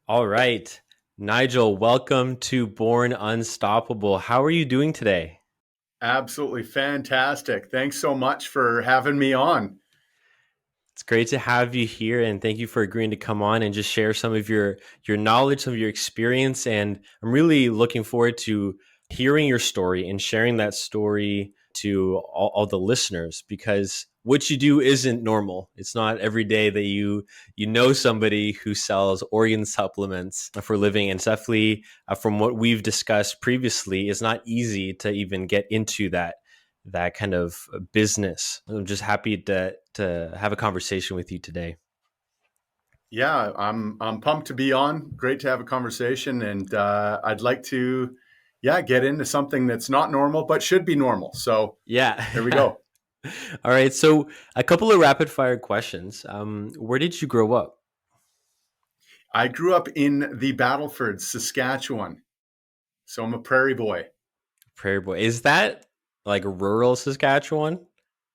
All right. Nigel, welcome to Born Unstoppable. How are you doing today? Absolutely fantastic. Thanks so much for having me on. It's great to have you here and thank you for agreeing to come on and just share some of your knowledge, some of your experience. And I'm really looking forward to hearing your story and sharing that story to all the listeners because what you do isn't normal. It's not every day that you know somebody who sells organ supplements for a living. And it's definitely, from what we've discussed previously, it's not easy to even get into that kind of business. I'm just happy to have a conversation with you today. Yeah, I'm pumped to be on. Great to have a conversation, and I'd like to, yeah, get into something that's not normal but should be normal. So here we Yeah. go. All right. So a couple of rapid fire questions. Where did you grow up? I grew up in the Battleford, Saskatchewan, so I'm a prairie boy. Prairie Boy. Is that like rural Saskatchewan?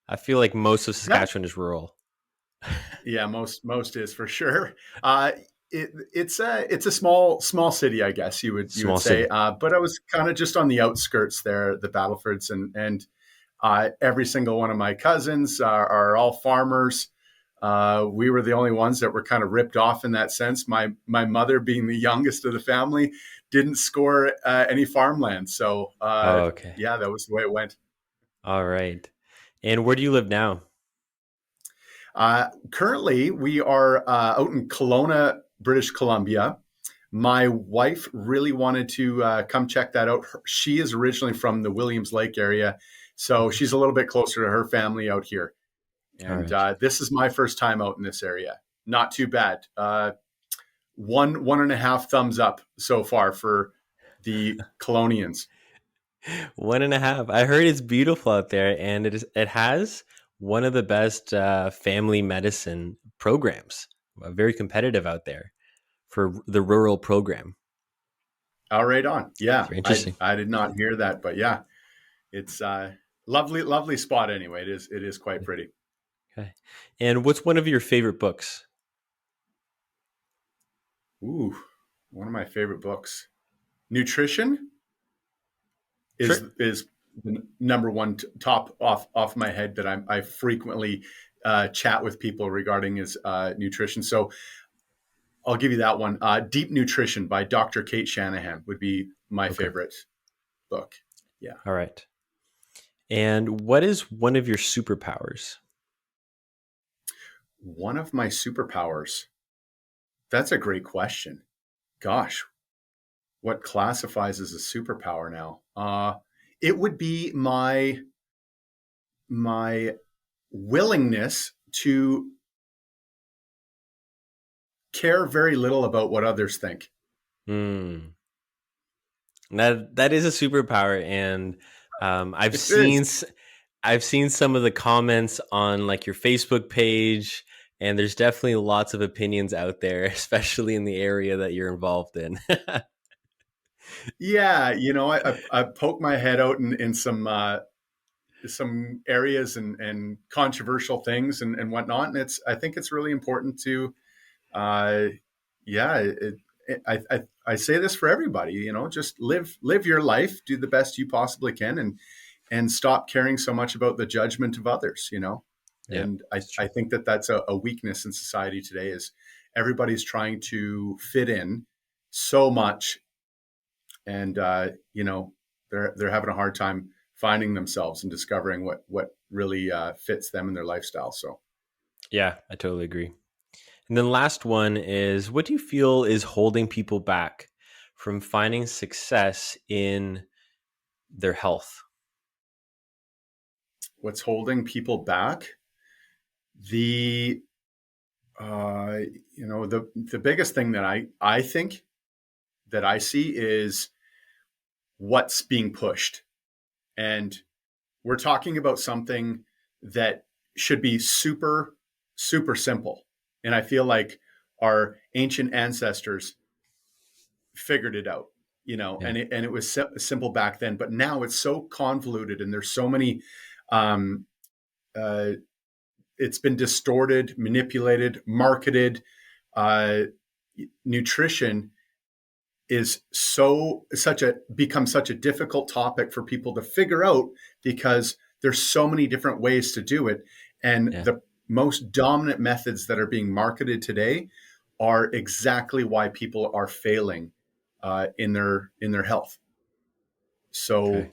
I feel like most of That Saskatchewan is rural. Yeah, most is for sure. It's a small city, I guess you would Small say. city. But I was kind of just on the outskirts there, the Battlefords, and every single one of my cousins are all farmers. We were the only ones that were kind of ripped off in that sense. My mother, being the youngest of the family, didn't score any farmland. So Oh, okay. yeah, that was the way it went. All right. And where do you live now? Currently, we are out in Kelowna, British Columbia. My wife really wanted to come check that out. She is originally from the Williams Lake area, so Okay. she's a little bit closer to her family out here. All And right. this is my first time out in this area. Not too bad. One and a half thumbs up so far for the Colonians. One and a half. I heard it's beautiful out there, and it has one of the best family medicine programs. Very competitive out there for the rural program. All right, on. It's Yeah, very I interesting. I did not hear that, but yeah, it's lovely spot anyway. It is quite pretty. Okay. And what's one of your favorite books? Ooh, one of my favorite books. Nutrition is Sure. is the number one top off my head that I frequently chat with people regarding is nutrition. So I'll give you that one. Deep Nutrition by Dr. Kate Shanahan would be my Okay. favorite book. Yeah, All right. And what is one of your superpowers? one of my superpowers. That's a great question. Gosh, what classifies as a superpower now? It would be my willingness to care very little about what others think. Hmm. That is a superpower, and I've It is. I've seen some of the comments on like your Facebook page, and there's definitely lots of opinions out there, especially in the area that you're involved in. Yeah, I poke my head out in some areas and controversial things and whatnot, and I think it's really important to uh, yeah I say this for everybody, just live your life, do the best you possibly can, and stop caring so much about the judgment of others. Yeah, And I, it's I true. think that that's a weakness in society today is everybody's trying to fit in so much, and they're having a hard time finding themselves and discovering what really fits them and their lifestyle. So Yeah, I totally agree. And then last one is what do you feel is holding people back from finding success in their health? what's holding people back? The uh, the biggest thing that I think that I see is what's being pushed, and we're talking about something that should be super simple. And I feel like our ancient ancestors figured it out, Yeah. and it was simple back then, but now it's so convoluted and there's so many um, it's been distorted, manipulated, marketed. Uh, nutrition is such a difficult topic for people to figure out because there's so many different ways to do it. And Yeah. the most dominant methods that are being marketed today are exactly why people are failing in their health. Okay. So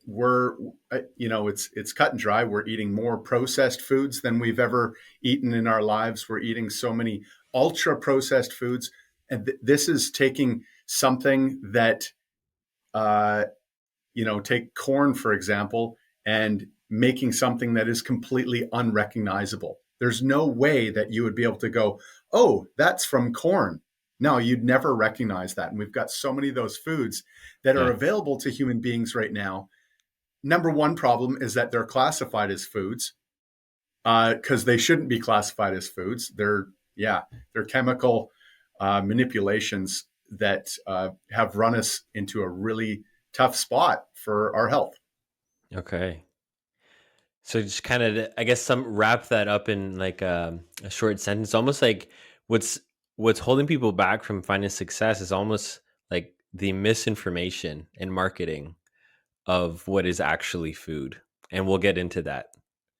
we're it's cut and dry. We're eating more processed foods than we've ever eaten in our lives. We're eating so many ultra processed foods, and this is taking something that take corn, for example, and making something that is completely unrecognizable. There's no way that you would be able to go, oh, that's from corn. No, you'd never recognize that. And we've got so many of those foods that are Yeah. available to human beings right now. Number one problem is that they're classified as foods because they shouldn't be classified as foods. They're chemical manipulations that have run us into a really tough spot for our health. Okay. So just kind of, I guess, some wrap that up in like a short sentence. Almost like what's what's holding people back from finding success is almost like the misinformation and marketing of what is actually food, and we'll get into that.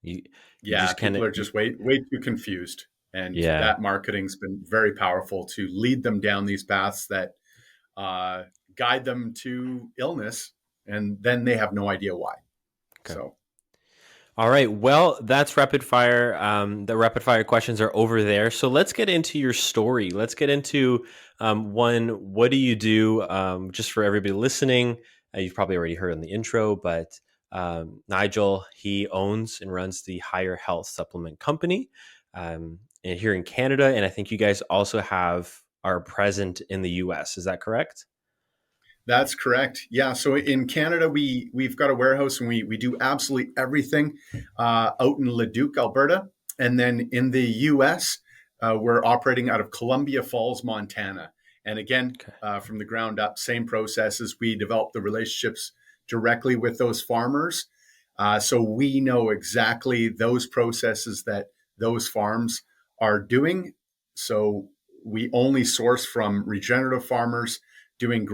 You you Yeah, just kind people of are just way too confused, and yeah. that marketing's been very powerful to lead them down these paths that uh, guide them to illness, and then they have no idea why. Okay. So All right. Well, that's rapid fire. The rapid fire questions are over there. So let's get into your story. Let's get into one. What do you do? Just for everybody listening, you've probably already heard in the intro, but Nigel, he owns and runs the Higher Health Supplement Company and here in Canada. And I think you guys also are present in the US. Is that correct? that's correct. Yeah. So in Canada, we've got a warehouse and we do absolutely everything out in Leduc, Alberta, and then in the U.S. We're operating out of Columbia Falls, Montana. And again, Okay. from the ground up, same processes. We develop the relationships directly with those farmers, so we know exactly those processes that those farms are doing. So we only source from regenerative farmers doing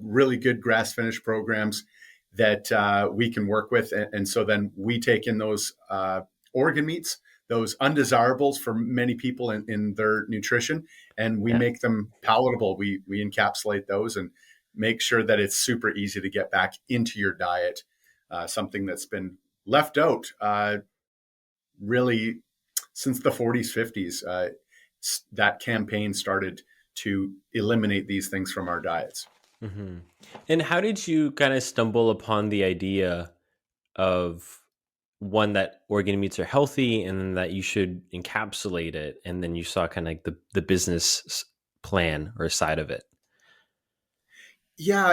really good grass finish programs that we can work with. And so then we take in those organ meats, those undesirables for many people in their nutrition, and we Yeah. make them palatable. We encapsulate those and make sure that it's super easy to get back into your diet. Something that's been left out really since the 40s, 50s. That campaign started to eliminate these things from our diets. hmm And how did you kind of stumble upon the idea of one that organ meats are healthy and then that you should encapsulate it, and then you saw kind of like the business plan or side of it? Yeah,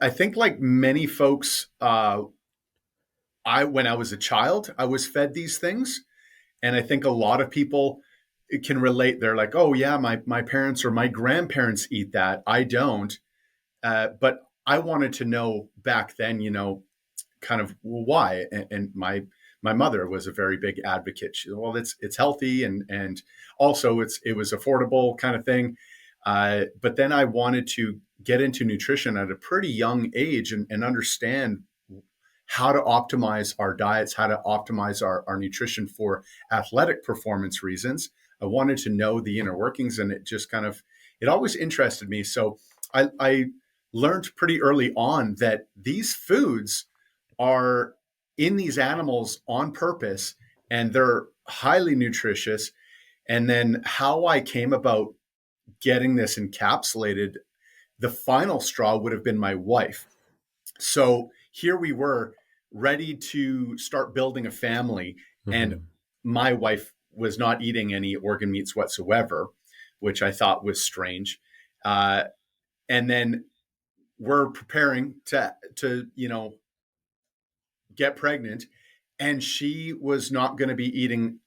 I think like many folks, when I was a child, I was fed these things, and I think a lot of people can relate. They're like, "Oh yeah, my parents or my grandparents eat that. I don't." But I wanted to know back then, kind of why. And my mother was a very big advocate. She, well, it's healthy and also it was affordable kind of thing. But then I wanted to get into nutrition at a pretty young age and understand how to optimize our diets, how to optimize our nutrition for athletic performance reasons. I wanted to know the inner workings, and it always interested me. So I learned pretty early on that these foods are in these animals on purpose and they're highly nutritious. And then how I came about getting this encapsulated, the final straw would have been my wife. So here we were ready to start building a family, and hmm my wife was not eating any organ meats whatsoever, which I thought was strange. And then we're preparing to get pregnant, and she was not going to be eating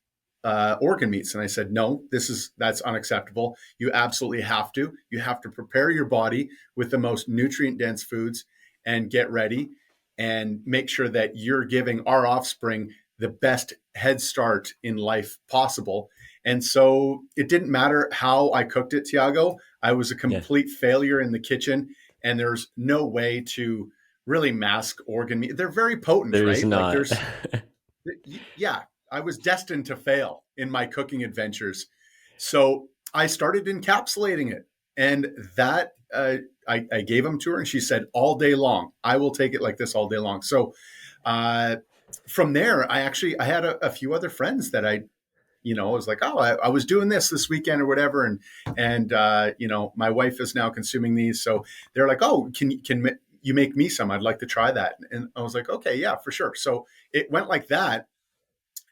organ meats. And I said, no, that's unacceptable. You absolutely have to. You have to prepare your body with the most nutrient dense foods and get ready and make sure that you're giving our offspring the best head start in life possible. And so it didn't matter how I cooked it, Tiago. I was a Yeah. complete failure in the kitchen, and there's no way to really mask organ meat. They're very potent, There's right? Like not. there's, yeah, I was destined to fail in my cooking adventures. So I started encapsulating it. And that, I gave them to her, and she said, all day long, I will take it like this all day long. So uh, from there, I had a few other friends that I was like, oh, I was doing this weekend or whatever, and my wife is now consuming these, so they're like, oh, can you make me some? I'd like to try that, and I was like, okay, yeah, for sure. So it went like that,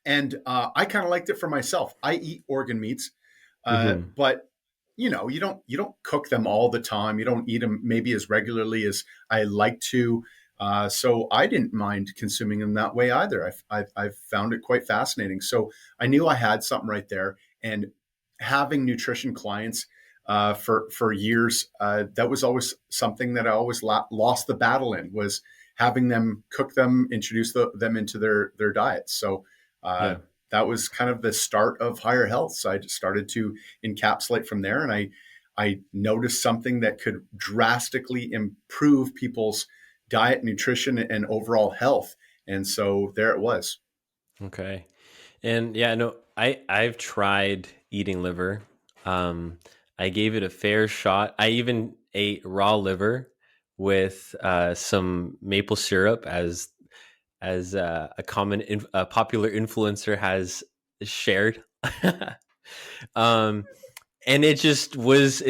and I kind of liked it for myself. I eat organ meats, Hmm. but you don't cook them all the time. You don't eat them maybe as regularly as I like to. So I didn't mind consuming them that way either. I've found it quite fascinating. So I knew I had something right there, and having nutrition clients for years, that was always something that I always lost the battle in, was having them cook them, introduce them into their diets. So uh, Yeah. that was kind of the start of Higher Health. So I just started to encapsulate from there, and I noticed something that could drastically improve people's diet, nutrition, and overall health. And so there it was. Okay. And yeah, no, I've tried eating liver. Um, I gave it a fair shot. I even ate raw liver with some maple syrup, as a a popular influencer has shared. um, and it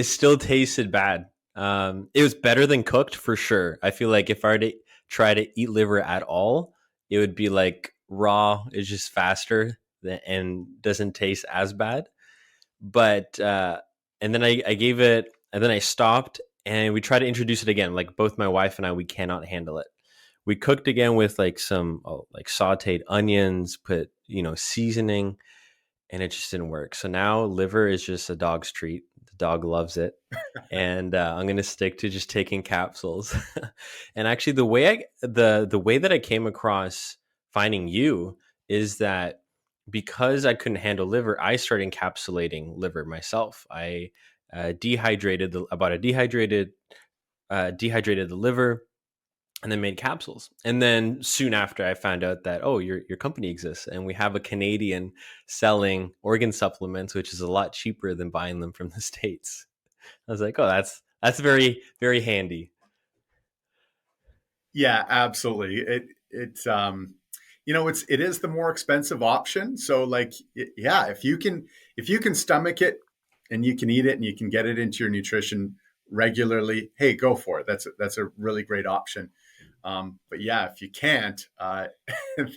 still tasted bad. It was better than cooked for sure. I feel like if I were to try to eat liver at all, it would be like raw. It's just faster and doesn't taste as bad. But and then I gave it, and then I stopped, and we tried to introduce it again. Like both my wife and I, we cannot handle it. We cooked again with like some like sautéed onions, put seasoning, and it just didn't work. So now liver is just a dog's treat. The dog loves it, and I'm gonna stick to just taking capsules. And actually, the way that I came across finding you is that because I couldn't handle liver, I started encapsulating liver myself. I dehydrated about a dehydrated the liver, and then made capsules. And then soon after, I found out that, oh, your company exists, and we have a Canadian selling organ supplements, which is a lot cheaper than buying them from the States. I was like, oh, that's very very handy. Yeah, absolutely. It is the more expensive option. So like, yeah, if you can stomach it, and you can eat it, and you can get it into your nutrition regularly, hey, go for it. That's a really great option. But yeah, if you can't,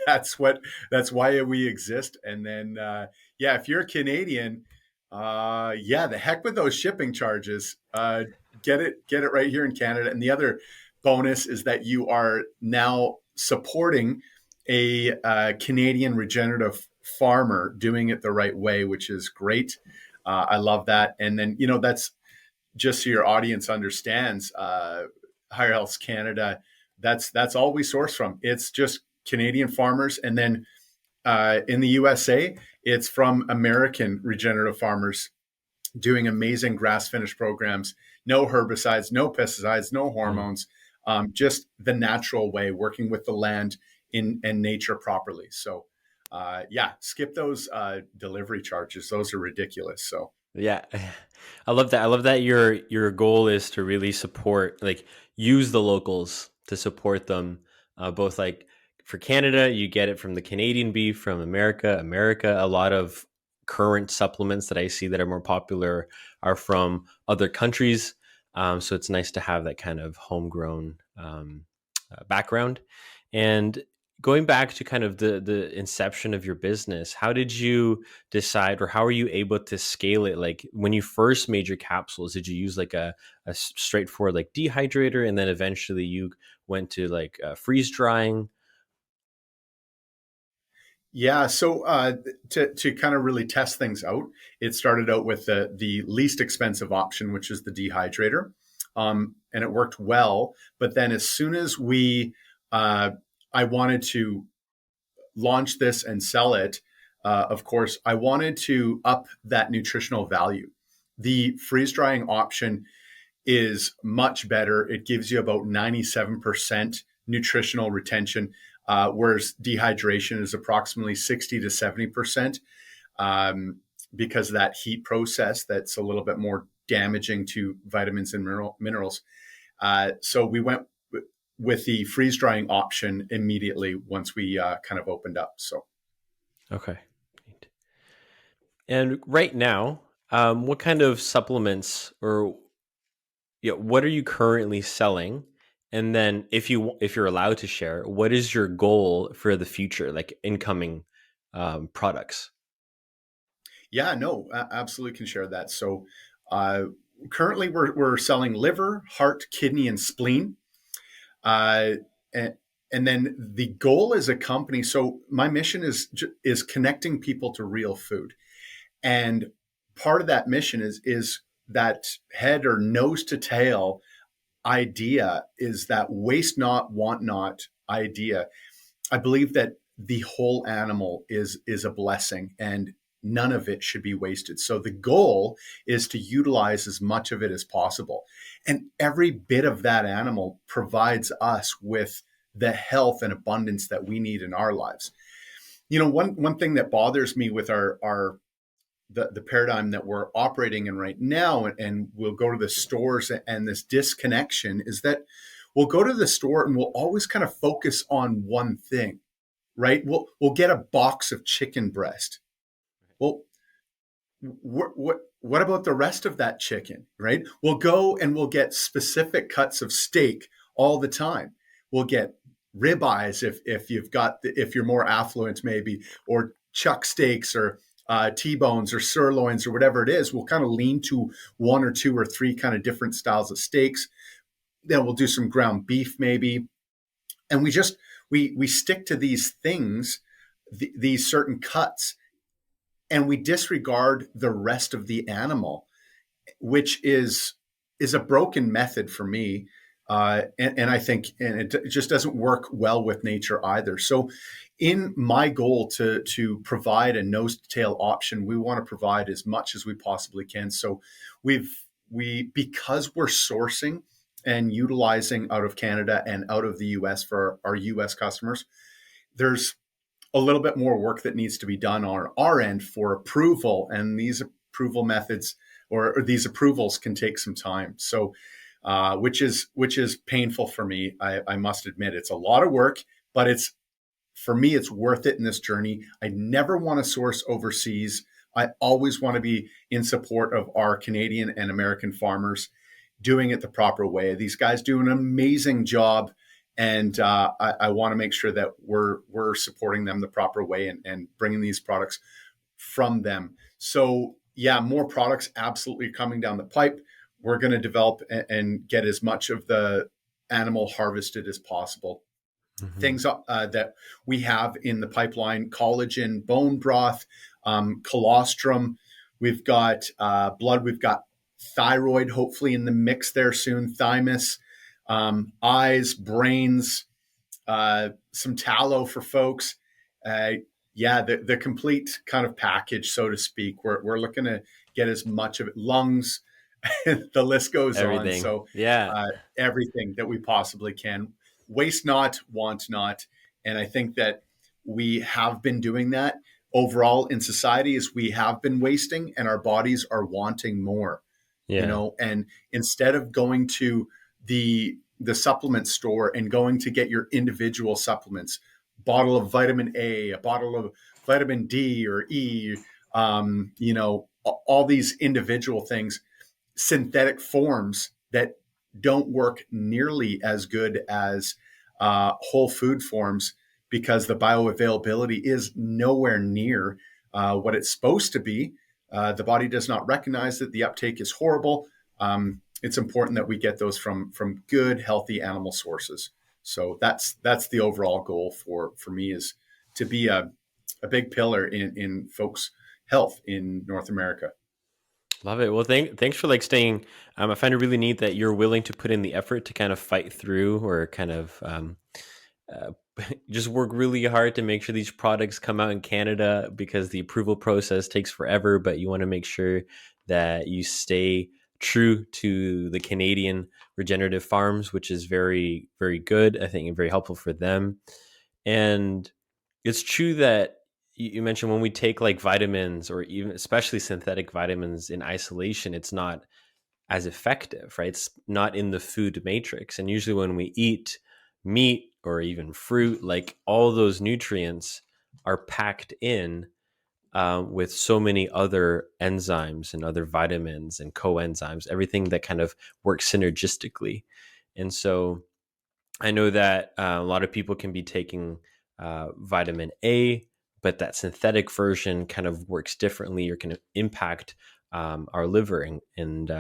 that's why we exist. And then yeah, if you're a Canadian, yeah, the heck with those shipping charges. Get it right here in Canada. And the other bonus is that you are now supporting a Canadian regenerative farmer doing it the right way, which is great. I love that. And then that's just so your audience understands. Higher Health Canada, that's all we source from. It's just Canadian farmers, and then in the USA, it's from American regenerative farmers doing amazing grass finished programs. No herbicides, no pesticides, no Mm. hormones, just the natural way, working with the land in and nature properly. So, yeah, skip those delivery charges; those are ridiculous. So, Yeah, I love that. I love that your goal is to really support, like, use the locals to support them. Both like for Canada, you get it from the Canadian beef, from America. America, a lot of current supplements that I see that are more popular are from other countries. So it's nice to have that kind of homegrown background. And going back to kind of the inception of your business, how did you decide, or how are you able to scale it? Like when you first made your capsules, did you use like a straightforward like dehydrator, and then eventually you went to like freeze drying? yeah, so to kind of really test things out, it started out with the least expensive option, which is the dehydrator, and it worked well. But then as soon as I wanted to launch this and sell it, of course, I wanted to up that nutritional value. The freeze drying option is much better. It gives you about 97% nutritional retention, whereas dehydration is approximately 60 to 70%, because of that heat process that's a little bit more damaging to vitamins and minerals. So we went with the freeze drying option immediately once we kind of opened up. So, Okay. And right now, what kind of supplements or what are you currently selling? And then if you're allowed to share, what is your goal for the future, like incoming products? yeah, no, absolutely can share that. So, uh, currently we're selling liver, heart, kidney, and spleen. Uh, and, and then the goal as a company. So my mission is connecting people to real food, and part of that mission is that head or nose to tail idea is that waste not, want not idea. I believe that the whole animal is a blessing, and none of it should be wasted. So the goal is to utilize as much of it as possible. And every bit of that animal provides us with the health and abundance that we need in our lives. One thing that bothers me with our the paradigm that we're operating in right now, and we'll go to the stores, and this disconnection is that we'll go to the store and we'll always kind of focus on one thing, right? We'll get a box of chicken breast. Well, what about the rest of that chicken, right? We'll go and we'll get specific cuts of steak all the time. We'll get ribeyes if you're more affluent maybe, or chuck steaks, or T-bones or sirloins or whatever it is. We'll kind of lean to one or two or three kind of different styles of steaks. Then we'll do some ground beef maybe, and we stick to these things, these certain cuts, and we disregard the rest of the animal, which is a broken method for me. And I think, and it just doesn't work well with nature either. So in my goal to provide a nose to tail option, we want to provide as much as we possibly can. So because we're sourcing and utilizing out of Canada and out of the US for our US customers, there's a little bit more work that needs to be done on our end for approval. And these approval methods or these approvals can take some time. So, which is painful for me. I must admit, it's a lot of work, but for me, it's worth it in this journey. I never want to source overseas. I always want to be in support of our Canadian and American farmers doing it the proper way. These guys do an amazing job, and I want to make sure that we're supporting them the proper way, and bringing these products from them. So yeah, more products absolutely coming down the pipe. We're going to develop and get as much of the animal harvested as possible. Mm-hmm. Things that we have in the pipeline: collagen, bone broth, colostrum. We've got blood. We've got thyroid, hopefully in the mix there soon. Thymus, eyes, brains, some tallow for folks. Yeah, the complete kind of package, so to speak. We're looking to get as much of it. Lungs, the list goes on. Everything. So Yeah. everything that we possibly can. Waste not, want not. And I think that we have been doing that overall in society, is we have been wasting, and our bodies are wanting more. Yeah. And instead of going to the supplement store and going to get your individual supplements, bottle of vitamin A, a bottle of vitamin D or E, all these individual things, synthetic forms that don't work nearly as good as whole food forms, because the bioavailability is nowhere near what it's supposed to be. The body does not recognize that the uptake is horrible. It's important that we get those from good, healthy animal sources. So that's the overall goal for me, is to be a big pillar in folks' health in North America. Love it. Well, thanks for like staying. I find it really neat that you're willing to put in the effort to kind of fight through, or kind of uh, just work really hard to make sure these products come out in Canada because the approval process takes forever, but you want to make sure that you stay true to the Canadian regenerative farms, which is very, very good. I think very helpful for them. And it's true that you mentioned when we take like vitamins or even especially synthetic vitamins in isolation, it's not as effective, right? It's not in the food matrix. And usually when we eat meat or even fruit, like all those nutrients are packed in with so many other enzymes and other vitamins and coenzymes, everything that kind of works synergistically. And so I know that a lot of people can be taking vitamin A, but that synthetic version kind of works differently or can impact our liver and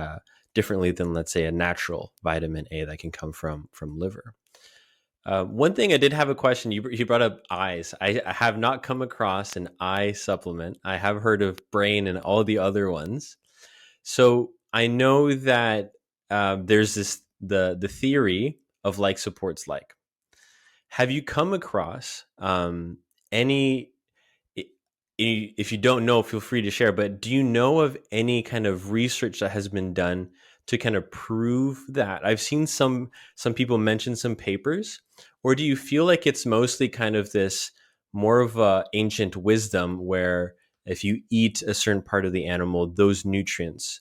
differently than, let's say, a natural vitamin A that can come from liver. One thing I did have a question. You brought up eyes. I have not come across an eye supplement. I have heard of brain and all the other ones. So I know that there's the theory of like supports like. Have you come across any? If you don't know, feel free to share. But do you know of any kind of research that has been done to kind of prove that? I've seen some people mention some papers, or do you feel like it's mostly kind of this more of a ancient wisdom where if you eat a certain part of the animal, those nutrients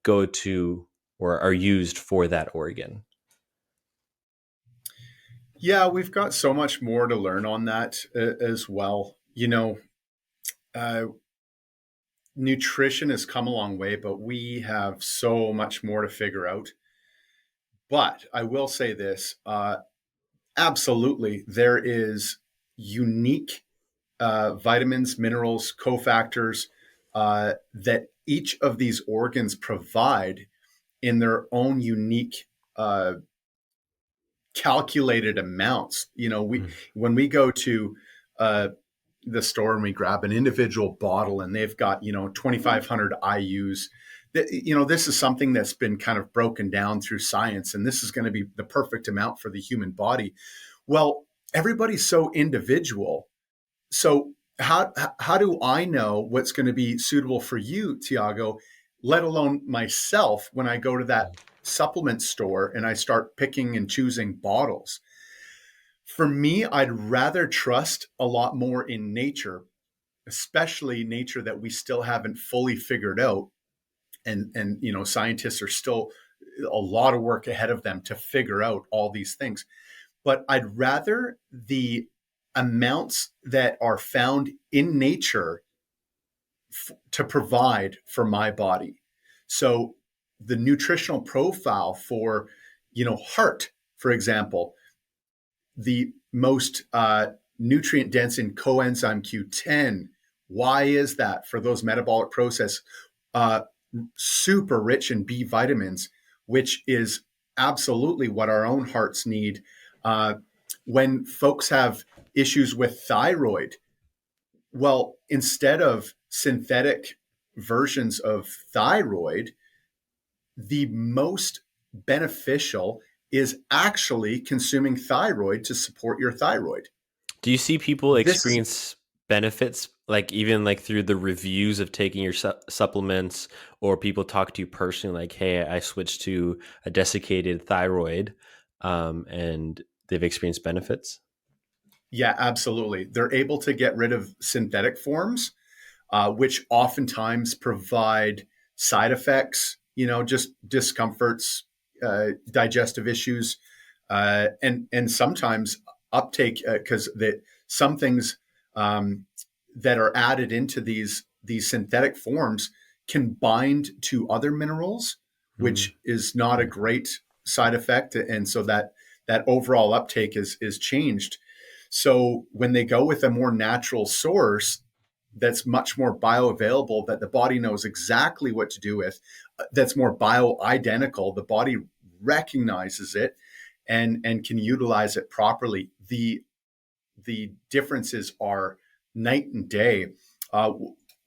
go to or are used for that organ? Yeah, we've got so much more to learn on that as well. Uh, Nutrition has come a long way, but we have so much more to figure out. But I will say this, absolutely, there is unique vitamins, minerals, cofactors that each of these organs provide in their own unique calculated amounts. We Mm. when we go to uh, the store and we grab an individual bottle and they've got 2,500 IU's. This is something that's been kind of broken down through science, and this is going to be the perfect amount for the human body. Well, everybody's so individual. So how do I know what's going to be suitable for you, Tiago, let alone myself when I go to that supplement store and I start picking and choosing bottles? For me, I'd rather trust a lot more in nature, especially nature that we still haven't fully figured out. And scientists are still a lot of work ahead of them to figure out all these things. But I'd rather the amounts that are found in nature to provide for my body. So the nutritional profile for, heart, for example, the most nutrient dense in coenzyme Q10. Why is that? For those metabolic process, uh, super rich in B vitamins, which is absolutely what our own hearts need. When folks have issues with thyroid, well, instead of synthetic versions of thyroid, the most beneficial is actually consuming thyroid to support your thyroid. Do you see people This, experience benefits like even like through the reviews of taking your supplements or people talk to you personally like, hey, I switched to a desiccated thyroid and they've experienced benefits? yeah, absolutely. They're able to get rid of synthetic forms, which oftentimes provide side effects, just discomforts, digestive issues, and sometimes uptake because some things um, that are added into these synthetic forms can bind to other minerals, Mm. which is not a great side effect, and so that overall uptake is changed. So when they go with a more natural source that's much more bioavailable, that the body knows exactly what to do with, that's more bioidentical, the body recognizes it and can utilize it properly. The differences are night and day.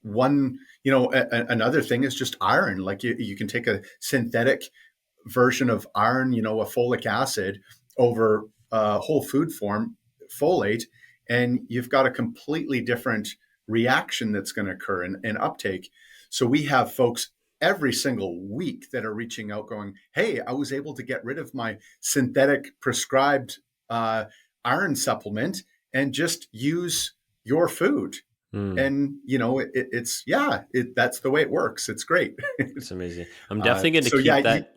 One, another thing is just iron. Like you can take a synthetic version of iron, a folic acid over whole food form, folate, and you've got a completely different reaction that's going to occur and uptake. So we have folks every single week that are reaching out going, hey, I was able to get rid of my synthetic prescribed iron supplement and just use your food. Mm, And it's that's the way it works. It's great. it's amazing. I'm definitely going to So yeah, keep that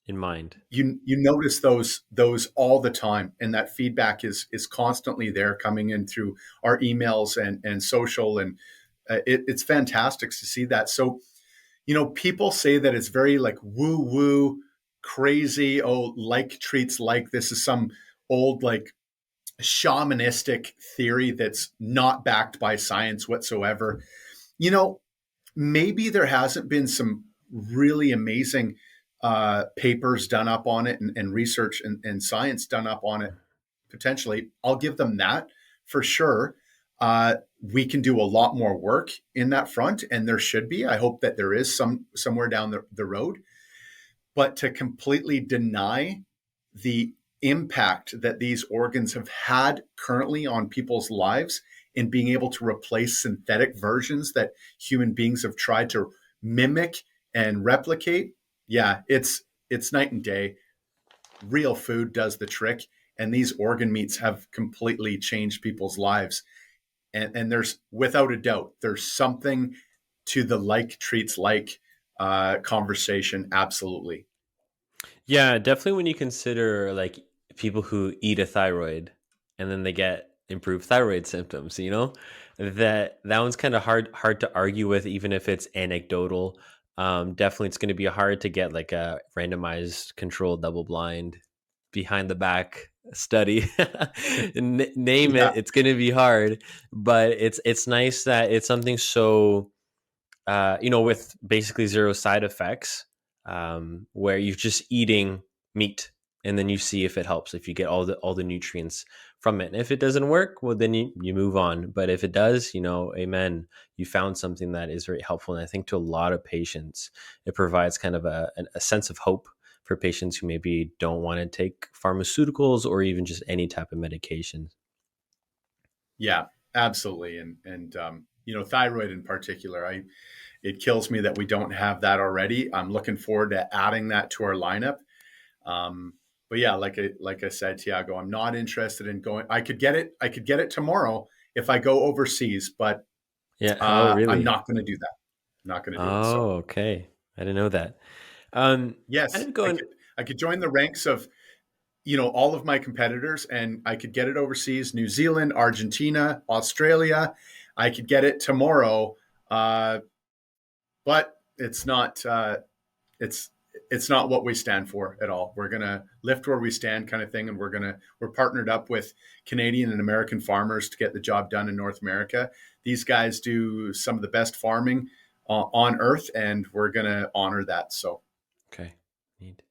in mind. you notice those all the time, and that feedback is constantly there, coming in through our emails and social, and it's fantastic to see that. So people say that it's very like woo woo crazy. Oh, like treats like, this is some old like shamanistic theory that's not backed by science whatsoever. you know Maybe there hasn't been some really amazing papers done up on it, and research and science done up on it. Potentially, I'll give them that for sure. We can do a lot more work in that front, and there should be. I hope that there is somewhere down the road. But to completely deny the impact that these organs have had currently on people's lives, in being able to replace synthetic versions that human beings have tried to mimic and replicate, yeah, it's night and day. Real food does the trick, and these organ meats have completely changed people's lives. And there's, without a doubt, there's something to the like treats like conversation. Absolutely. Yeah, definitely when you consider like people who eat a thyroid and then they get improved thyroid symptoms, that one's kind of hard to argue with, even if it's anecdotal. Definitely it's going to be hard to get like a randomized controlled double blind behind the back study. Name it, Yeah. it's going to be hard, but it's nice that it's something so with basically zero side effects, where you're just eating meat and then you see if it helps, if you get all the nutrients from it. And if it doesn't work, well, then you move on. But if it does, amen, you found something that is very helpful. And I think to a lot of patients, it provides kind of a sense of hope for patients who maybe don't want to take pharmaceuticals or even just any type of medication. Yeah, absolutely. And thyroid in particular, it kills me that we don't have that already. I'm looking forward to adding that to our lineup. Um, but yeah, like I said, Tiago, I'm not interested in going. I could get it tomorrow if I go overseas, but Yeah. Oh, I'm really? not going to do that. I'm not going to do it. So Oh, okay. I didn't know that. Um, kind yes, of going. I could join the ranks of all of my competitors, and I could get it overseas: New Zealand, Argentina, Australia. I could get it tomorrow, but it's it's not what we stand for at all. We're gonna lift where we stand, kind of thing, and we're partnered up with Canadian and American farmers to get the job done in North America. These guys do some of the best farming on earth, and we're gonna honor that. So Okay. Neat.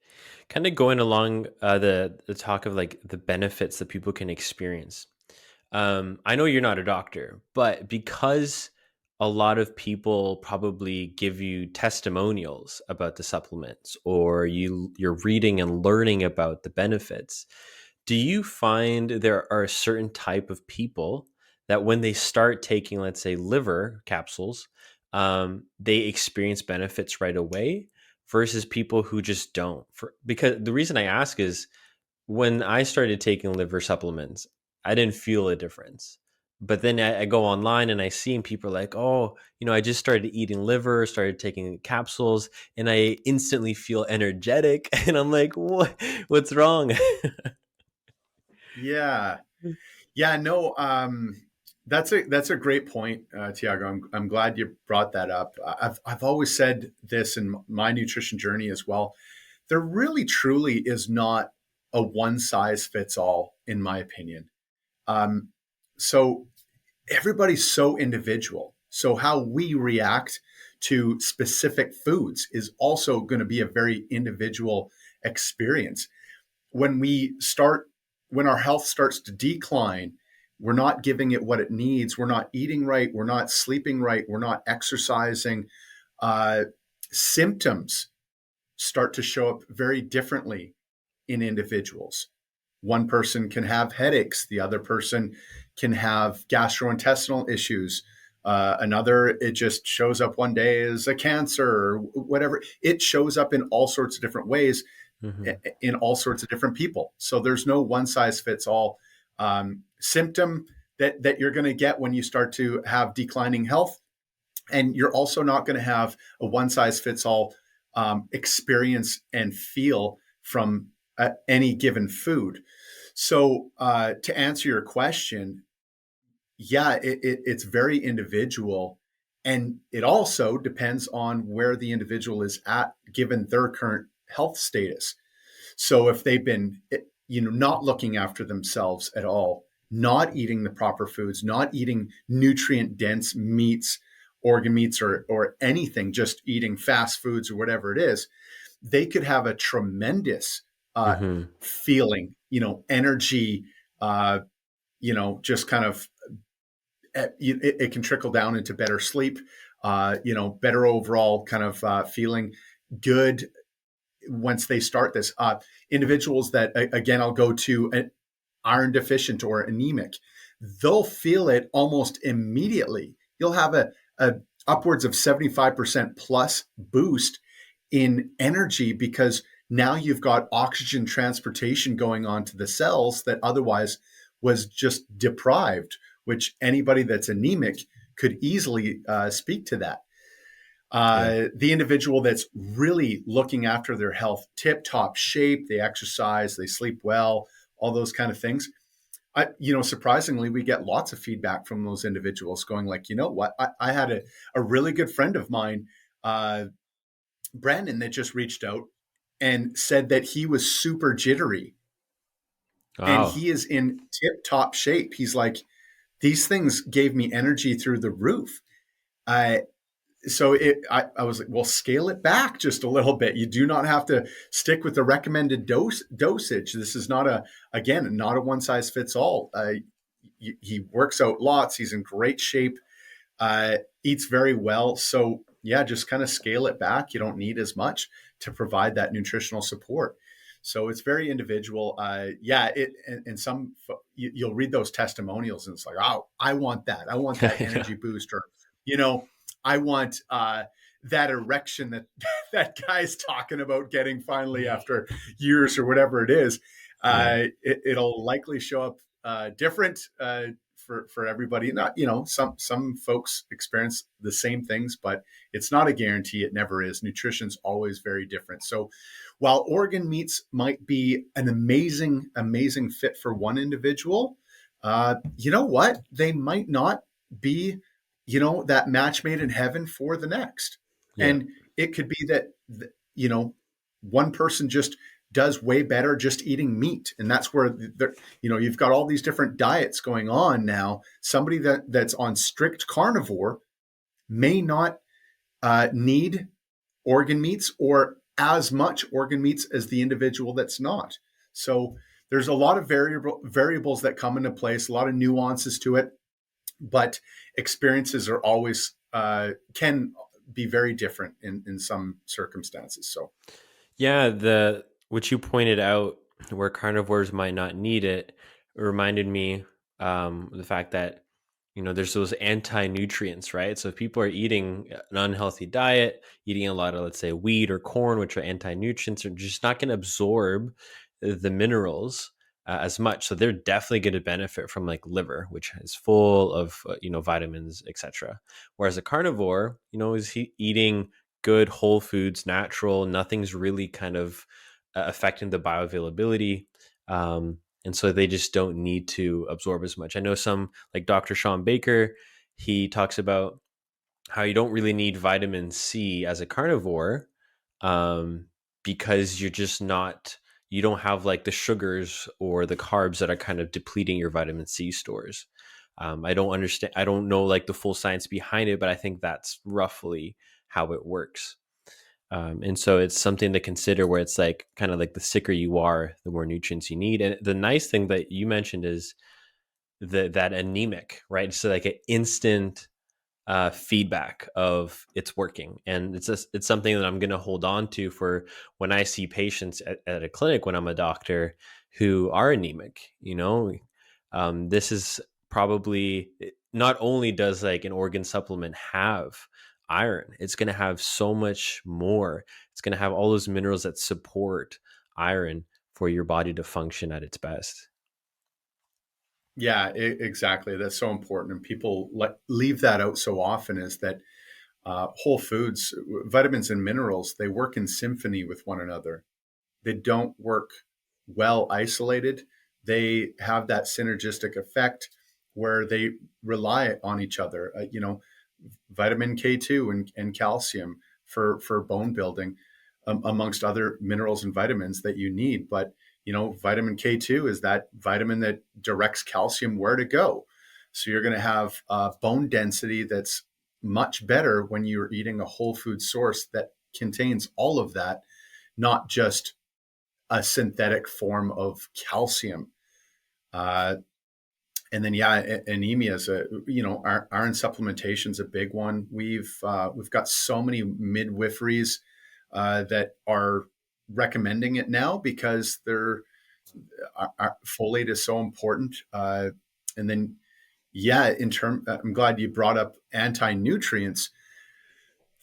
Kind of going along the talk of like the benefits that people can experience. I know you're not a doctor, but because a lot of people probably give you testimonials about the supplements, or you're reading and learning about the benefits, do you find there are a certain type of people that when they start taking, let's say, liver capsules, they experience benefits right away versus people who just don't? Because the reason I ask is when I started taking liver supplements, I didn't feel a difference. But then I go online and I see people like, oh, I just started eating liver, started taking capsules, and I instantly feel energetic. And I'm like, what's wrong? yeah, yeah, no, that's a great point, Tiago. I'm glad you brought that up. I've always said this in my nutrition journey as well. There really truly is not a one size fits all, in my opinion. Um, so everybody's so individual. So how we react to specific foods is also going to be a very individual experience. When we start, when our health starts to decline, we're not giving it what it needs. We're not eating right. We're not sleeping right. We're not exercising. Uh, Symptoms start to show up very differently in individuals. One person can have headaches, the other person can have gastrointestinal issues. Another, it just shows up one day as a cancer or whatever. It shows up in all sorts of different ways Mm-hmm. in all sorts of different people. So there's no one size fits all symptom that you're going to get when you start to have declining health. And you're also not going to have a one size fits all experience and feel from any given food. So to answer your question, yeah, it's very individual. And it also depends on where the individual is at given their current health status. So if they've been, not looking after themselves at all, not eating the proper foods, not eating nutrient dense meats, organ meats, or anything, just eating fast foods or whatever it is, they could have a tremendous Mm-hmm. feeling, energy, just kind of, it can trickle down into better sleep, better overall kind of feeling good once they start this. Individuals that, again, I'll go to an iron deficient or anemic, they'll feel it almost immediately. You'll have a upwards of 75% plus boost in energy because now you've got oxygen transportation going on to the cells that otherwise was just deprived, which anybody that's anemic could easily speak to that. Yeah. The individual that's really looking after their health, tip top shape, they exercise, they sleep well, all those kind of things. Surprisingly, we get lots of feedback from those individuals going like, you know what, I had a really good friend of mine, Brandon, that just reached out and said that he was super jittery and Wow. he is in tip top shape. He's like, these things gave me energy through the roof. I, I was like, well, scale it back just a little bit. You do not have to stick with the recommended dosage. This is not not a one size fits all. He works out lots. He's in great shape, eats very well. So yeah, just kind of scale it back. You don't need as much to provide that nutritional support. So it's very individual. And some, you'll read those testimonials and it's like, oh, I want that. I want that Yeah. energy booster. You know, I want that erection that that guy's talking about getting finally after years or whatever it is. Yeah. It'll likely show up different for everybody. Not, some folks experience the same things, but it's not a guarantee. It never is. Nutrition's always very different. So while organ meats might be an amazing fit for one individual, you know what? They might not be, that match made in heaven for the next. Yeah. And it could be that, you know, one person just does way better just eating meat. And that's where, you've got all these different diets going on now. Somebody that's on strict carnivore may not need organ meats or as much organ meats as the individual that's not. So there's a lot of variables that come into place, a lot of nuances to it, but experiences are always can be very different in some circumstances. So Yeah, the what you pointed out where carnivores might not need it reminded me the fact that there's those anti-nutrients, right? So if people are eating an unhealthy diet, eating a lot of, let's say, wheat or corn, which are anti-nutrients, are just not going to absorb the minerals as much. So they're definitely going to benefit from like liver, which is full of vitamins, etc. Whereas a carnivore, is eating good whole foods, natural, nothing's really kind of affecting the bioavailability. And so they just don't need to absorb as much. I know some, like Dr. Sean Baker, he talks about how you don't really need vitamin C as a carnivore, um, because you don't have like the sugars or the carbs that are kind of depleting your vitamin C stores. I don't know like the full science behind it, but I think that's roughly how it works. And so it's something to consider where it's like kind of like the sicker you are, the more nutrients you need. And the nice thing that you mentioned is that anemic, right? So like an instant feedback of it's working, and it's something that I'm going to hold on to for when I see patients at a clinic when I'm a doctor who are anemic. This is probably not only does like an organ supplement have iron, it's going to have so much more. It's going to have all those minerals that support iron for your body to function at its best. Yeah, exactly. That's so important, and people leave that out so often. Is that whole foods, vitamins and minerals, they work in symphony with one another. They don't work well isolated. They have that synergistic effect where they rely on each other. Vitamin K2 and calcium for bone building, amongst other minerals and vitamins that you need. But vitamin K2 is that vitamin that directs calcium where to go. So you're going to have bone density that's much better when you're eating a whole food source that contains all of that, not just a synthetic form of calcium. And then, yeah, anemia is iron supplementation is a big one. We've got so many midwiferys that are recommending it now because our folate is so important. And then, yeah, I'm glad you brought up anti-nutrients.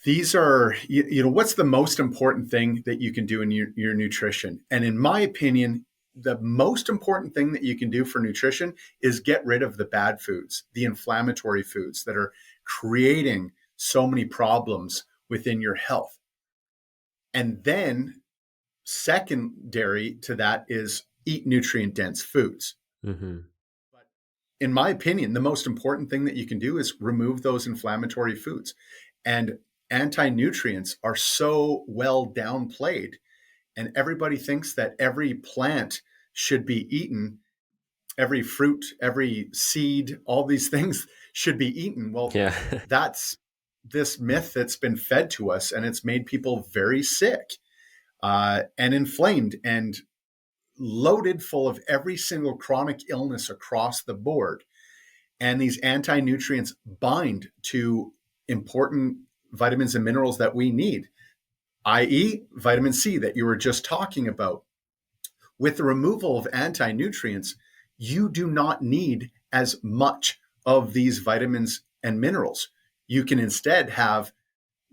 These are, what's the most important thing that you can do in your nutrition? And in my opinion, the most important thing that you can do for nutrition is get rid of the bad foods, the inflammatory foods that are creating so many problems within your health. And then secondary to that is eat nutrient dense foods. Mm-hmm. But in my opinion, the most important thing that you can do is remove those inflammatory foods. And anti-nutrients are so well downplayed, and everybody thinks that every plant should be eaten, every fruit, every seed, all these things should be eaten. Well, Yeah. that's this myth that's been fed to us, and it's made people very sick and inflamed and loaded full of every single chronic illness across the board. And these anti-nutrients bind to important vitamins and minerals that we need, i.e., vitamin C that you were just talking about. With the removal of anti-nutrients, you do not need as much of these vitamins and minerals. You can instead have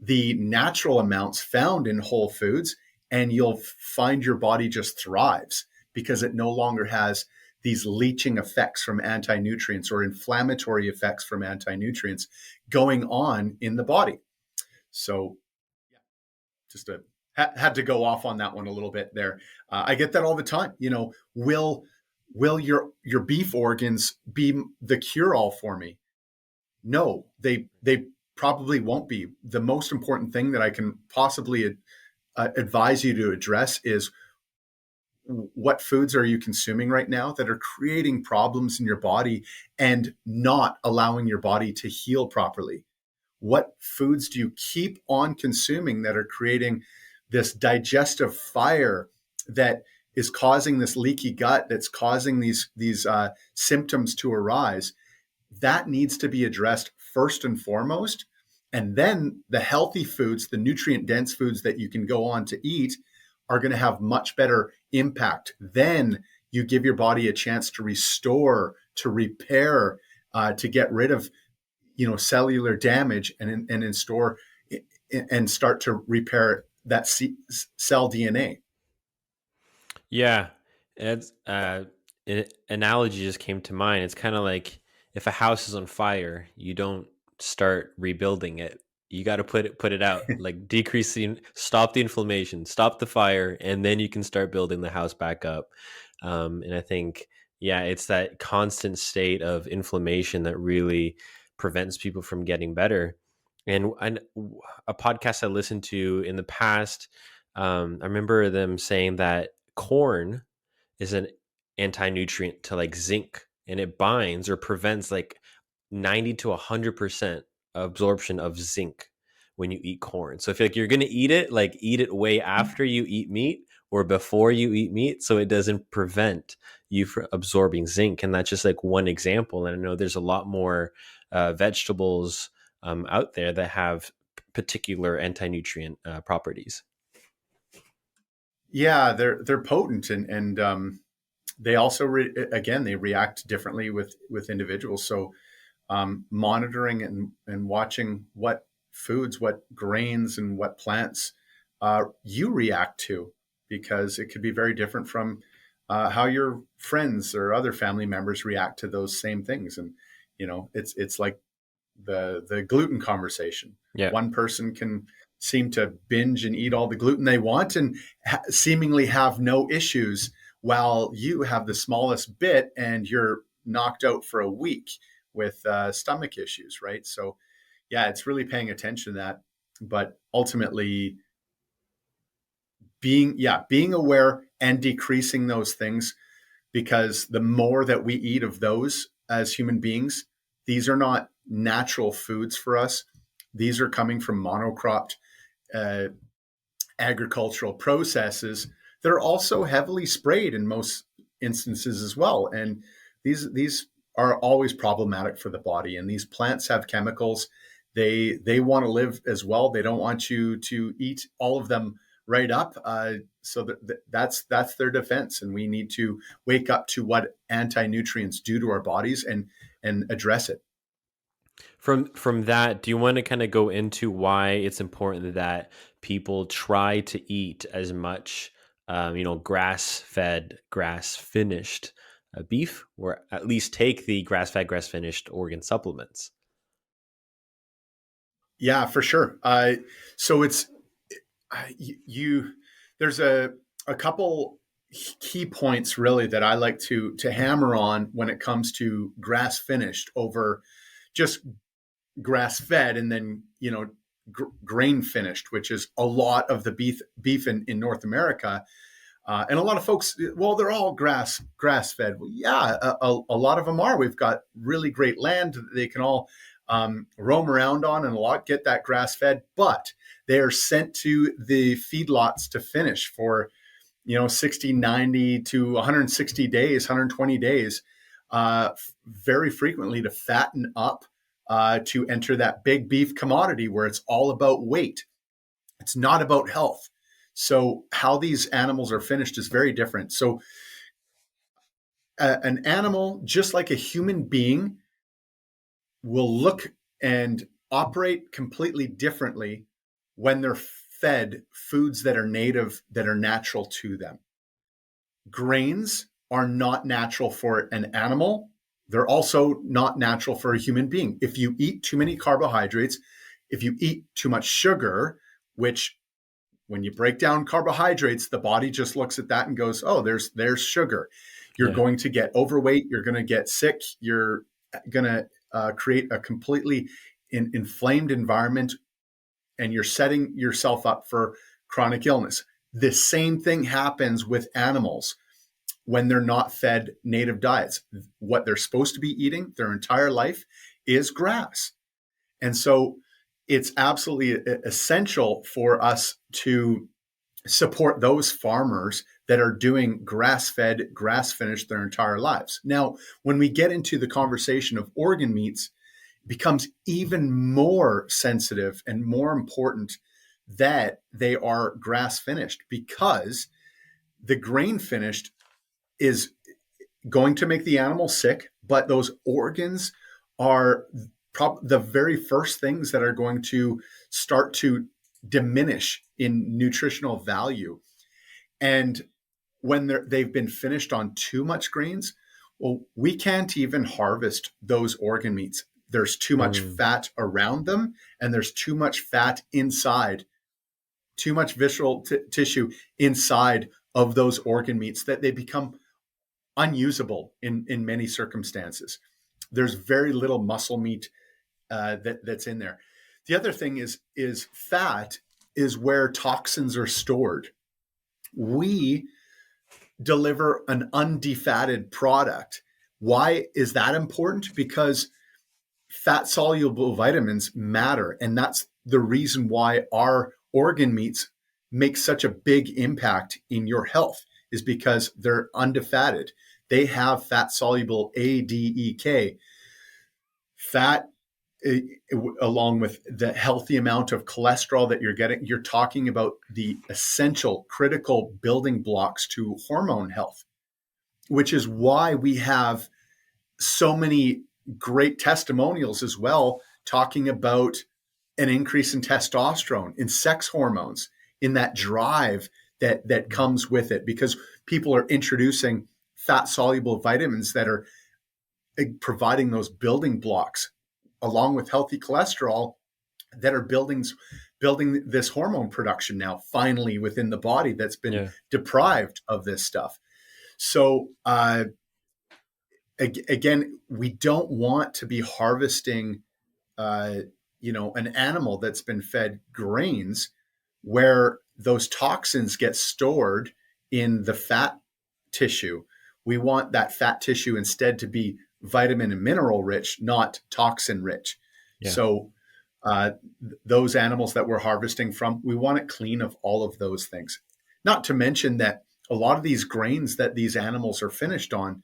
the natural amounts found in whole foods, and you'll find your body just thrives because it no longer has these leaching effects from anti-nutrients or inflammatory effects from anti-nutrients going on in the body. So, yeah, just had to go off on that one a little bit there. I get that all the time. Will your beef organs be the cure all for me? No, they probably won't be. The most important thing that I can possibly advise you to address is what foods are you consuming right now that are creating problems in your body and not allowing your body to heal properly? What foods do you keep on consuming that are creating this digestive fire that is causing this leaky gut, that's causing these symptoms to arise? That needs to be addressed first and foremost. And then the healthy foods, the nutrient dense foods that you can go on to eat are going to have much better impact. Then you give your body a chance to restore, to repair, to get rid of cellular damage and store and start to repair that cell DNA. Yeah, it's an analogy just came to mind. It's kind of like if a house is on fire, you don't start rebuilding it. You got to put it out, like stop the inflammation, stop the fire, and then you can start building the house back up. And I think, yeah, it's that constant state of inflammation that really prevents people from getting better. And a podcast I listened to in the past, I remember them saying that corn is an anti-nutrient to like zinc, and it binds or prevents like 90 to 100% absorption of zinc when you eat corn. So if like you're going to eat it, like eat it way after you eat meat or before you eat meat, so it doesn't prevent you from absorbing zinc. And that's just like one example. And I know there's a lot more vegetables out there that have particular anti-nutrient properties. Yeah, they're potent, and they also again they react differently with individuals. So monitoring and watching what foods, what grains, and what plants you react to, because it could be very different from how your friends or other family members react to those same things. And it's like the gluten conversation. Yeah. One person can seem to binge and eat all the gluten they want and seemingly have no issues, while you have the smallest bit and you're knocked out for a week with stomach issues, right? So, yeah, it's really paying attention to that, but ultimately being aware and decreasing those things, because the more that we eat of those as human beings, these are not natural foods for us. These are coming from monocropped uh, agricultural processes that are also heavily sprayed in most instances as well. And these are always problematic for the body. And these plants have chemicals. They want to live as well. They don't want you to eat all of them right up. So that's their defense. And we need to wake up to what anti-nutrients do to our bodies and address it. From that, do you want to kind of go into why it's important that people try to eat as much, grass-fed, grass-finished beef, or at least take the grass-fed, grass-finished organ supplements? Yeah, for sure. So it's you. There's a couple key points really that I like to hammer on when it comes to grass finished over just grass fed, and then grain finished, which is a lot of the beef in North America. And a lot of folks, well, they're all grass fed. Well, yeah, a lot of them are. We've got really great land that they can all roam around on, and a lot get that grass fed, but they are sent to the feedlots to finish for 60, 90 to 160 days, 120 days, very frequently to fatten up, to enter that big beef commodity where it's all about weight. It's not about health. So how these animals are finished is very different. So an animal, just like a human being, will look and operate completely differently when they're fed foods that are native, that are natural to them. Grains are not natural for an animal. They're also not natural for a human being. If you eat too many carbohydrates, if you eat too much sugar, which when you break down carbohydrates, the body just looks at that and goes, oh, there's sugar. You're Yeah. going to get overweight. You're going to get sick. You're going to create a completely inflamed environment, and you're setting yourself up for chronic illness. The same thing happens with animals when they're not fed native diets. What they're supposed to be eating their entire life is grass. And so it's absolutely essential for us to support those farmers that are doing grass-fed, grass-finished their entire lives. Now, when we get into the conversation of organ meats, it becomes even more sensitive and more important that they are grass-finished, because the grain-finished is going to make the animal sick, but those organs are the very first things that are going to start to diminish in nutritional value. And when they've been finished on too much grains, well, we can't even harvest those organ meats. There's too much Mm. fat around them, and there's too much fat inside, too much visceral tissue inside of those organ meats, that they become unusable in many circumstances. There's very little muscle meat that's in there. The other thing is fat is where toxins are stored. We deliver an undefatted product. Why is that important? Because fat soluble vitamins matter, and that's the reason why our organ meats make such a big impact in your health, is because they're undefatted. They have fat soluble ADEK. Fat along with the healthy amount of cholesterol that you're getting, you're talking about the essential, critical building blocks to hormone health, which is why we have so many great testimonials as well, talking about an increase in testosterone, in sex hormones, in that drive that comes with it, because people are introducing fat soluble vitamins that are providing those building blocks along with healthy cholesterol that are building this hormone production now finally within the body that's been Yeah. deprived of this stuff. So again, we don't want to be harvesting uh, an animal that's been fed grains where those toxins get stored in the fat tissue. We want that fat tissue instead to be vitamin and mineral rich, not toxin rich. Yeah. So uh, those animals that we're harvesting from, we want it clean of all of those things. Not to mention that a lot of these grains that these animals are finished on,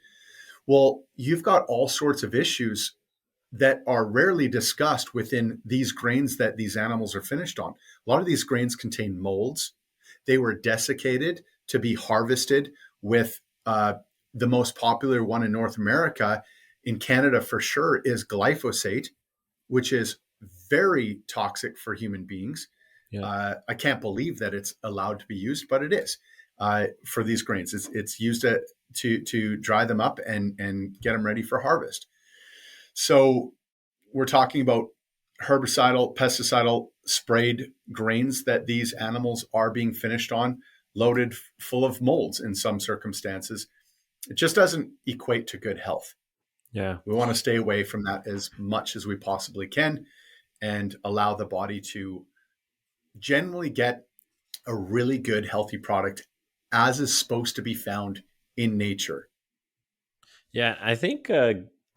well, you've got all sorts of issues that are rarely discussed within these grains that these animals are finished on. A lot of these grains contain molds. They were desiccated to be harvested with the most popular one in North America, in Canada for sure, is glyphosate, which is very toxic for human beings. Yeah. I can't believe that it's allowed to be used, but it is for these grains. It's used to dry them up and get them ready for harvest. So we're talking about herbicidal, pesticidal sprayed grains that these animals are being finished on, loaded full of molds in some circumstances. It just doesn't equate to good health. Yeah. We want to stay away from that as much as we possibly can and allow the body to generally get a really good, healthy product as is supposed to be found in nature. Yeah. I think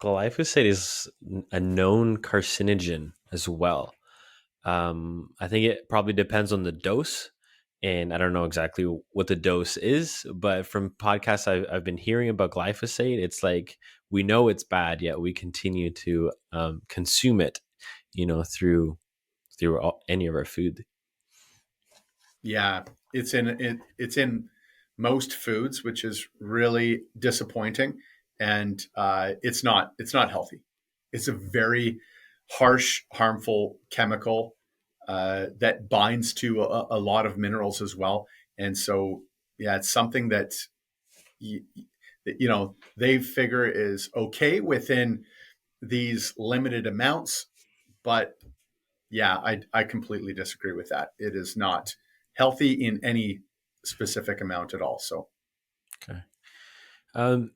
glyphosate is a known carcinogen as well. I think it probably depends on the dose. And I don't know exactly what the dose is, but from podcasts I've been hearing about glyphosate, it's like we know it's bad, yet we continue to consume it, through any of our food. Yeah, it's in most foods, which is really disappointing, and it's not healthy. It's a very harsh, harmful chemical that binds to a lot of minerals as well, and so yeah, it's something you, that they figure is okay within these limited amounts, but yeah, I completely disagree with that. It is not healthy in any specific amount at all. So Okay. Um,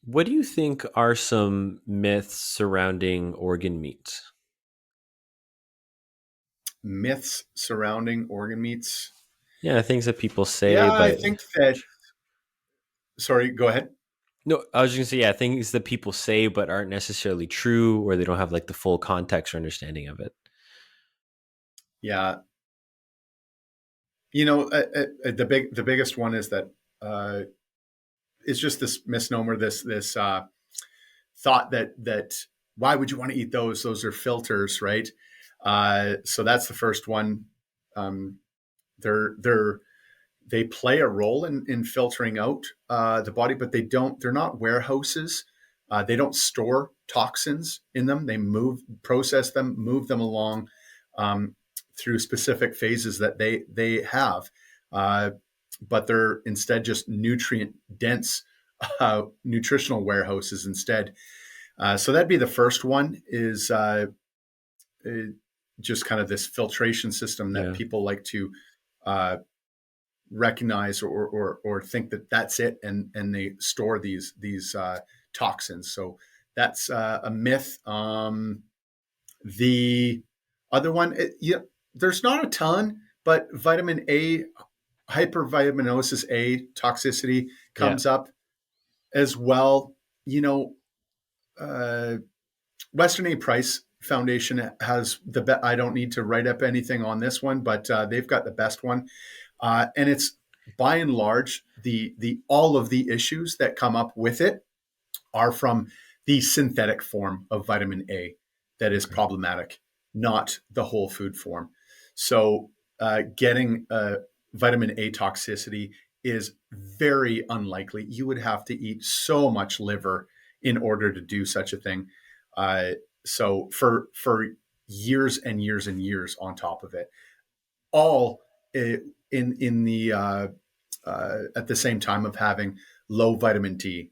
what do you think are some myths surrounding organ meat? myths surrounding organ meats. Yeah, things that people say, Yeah, I but think that. Sorry, go ahead. no, I was just gonna say, yeah, things that people say but aren't necessarily true, or they don't have like the full context or understanding of it. Yeah, the biggest one is that uh, it's just this misnomer, this thought that why would you want to eat those? Those are filters, right? So that's the first one. Um, they're they play a role in filtering out the body, but they're not warehouses. They don't store toxins in them. They process them, move them along through specific phases that they have. Uh, but they're instead just nutrient dense nutritional warehouses instead. So that'd be the first one, is uh, just kind of this filtration system that Yeah. people like to uh, recognize or think that that's it, and they store these toxins. So that's a myth. The other one, yeah, there's not a ton, but vitamin A, hypervitaminosis A toxicity Yeah. comes up as well. You know, uh, Western A Price Foundation has I don't need to write up anything on this one, but they've got the best one, and it's by and large the all of the issues that come up with it are from the synthetic form of vitamin A. that is Okay. problematic, not the whole food form. So getting vitamin A toxicity is very unlikely. You would have to eat so much liver in order to do such a thing. Uh, so for years and years and years on top of it, all in the at the same time of having low vitamin D.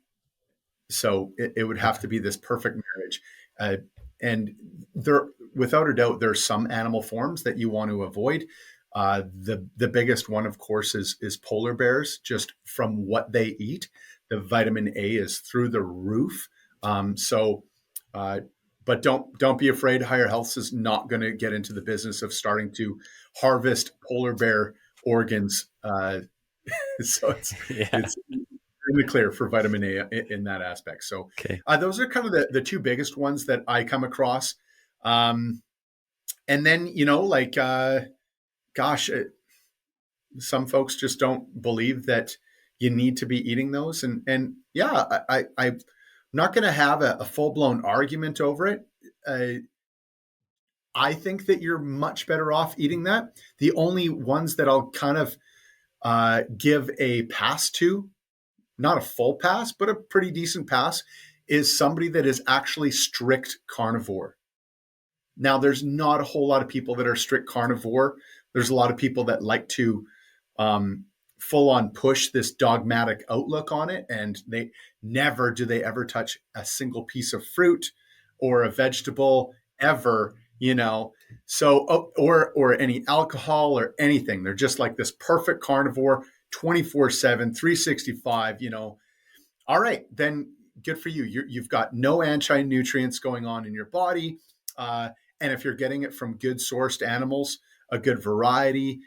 So it would have Okay. to be this perfect marriage. Uh, and there, without a doubt, there's some animal forms that you want to avoid. The biggest one, of course, is polar bears. Just from what they eat, the vitamin A is through the roof. So, uh, but don't be afraid. Higher Health is not going to get into the business of starting to harvest polar bear organs. So Yeah. it's extremely clear for vitamin A in that aspect. So Okay. those are kind of the two biggest ones that I come across. Um, and then, like, gosh, some folks just don't believe that you need to be eating those. And yeah, I'm not going to have a full blown argument over it. I think that you're much better off eating that. The only ones that I'll kind of give a pass to, not a full pass, but a pretty decent pass, is somebody that is actually strict carnivore. Now, there's not a whole lot of people that are strict carnivore. There's a lot of people that like to um, full on push this dogmatic outlook on it, and they never do they ever touch a single piece of fruit or a vegetable ever. So or any alcohol or anything. They're just like this perfect carnivore, 24/7, 365. All right, then good for you. You've got no anti nutrients going on in your body. Uh, and if you're getting it from good sourced animals, a good variety,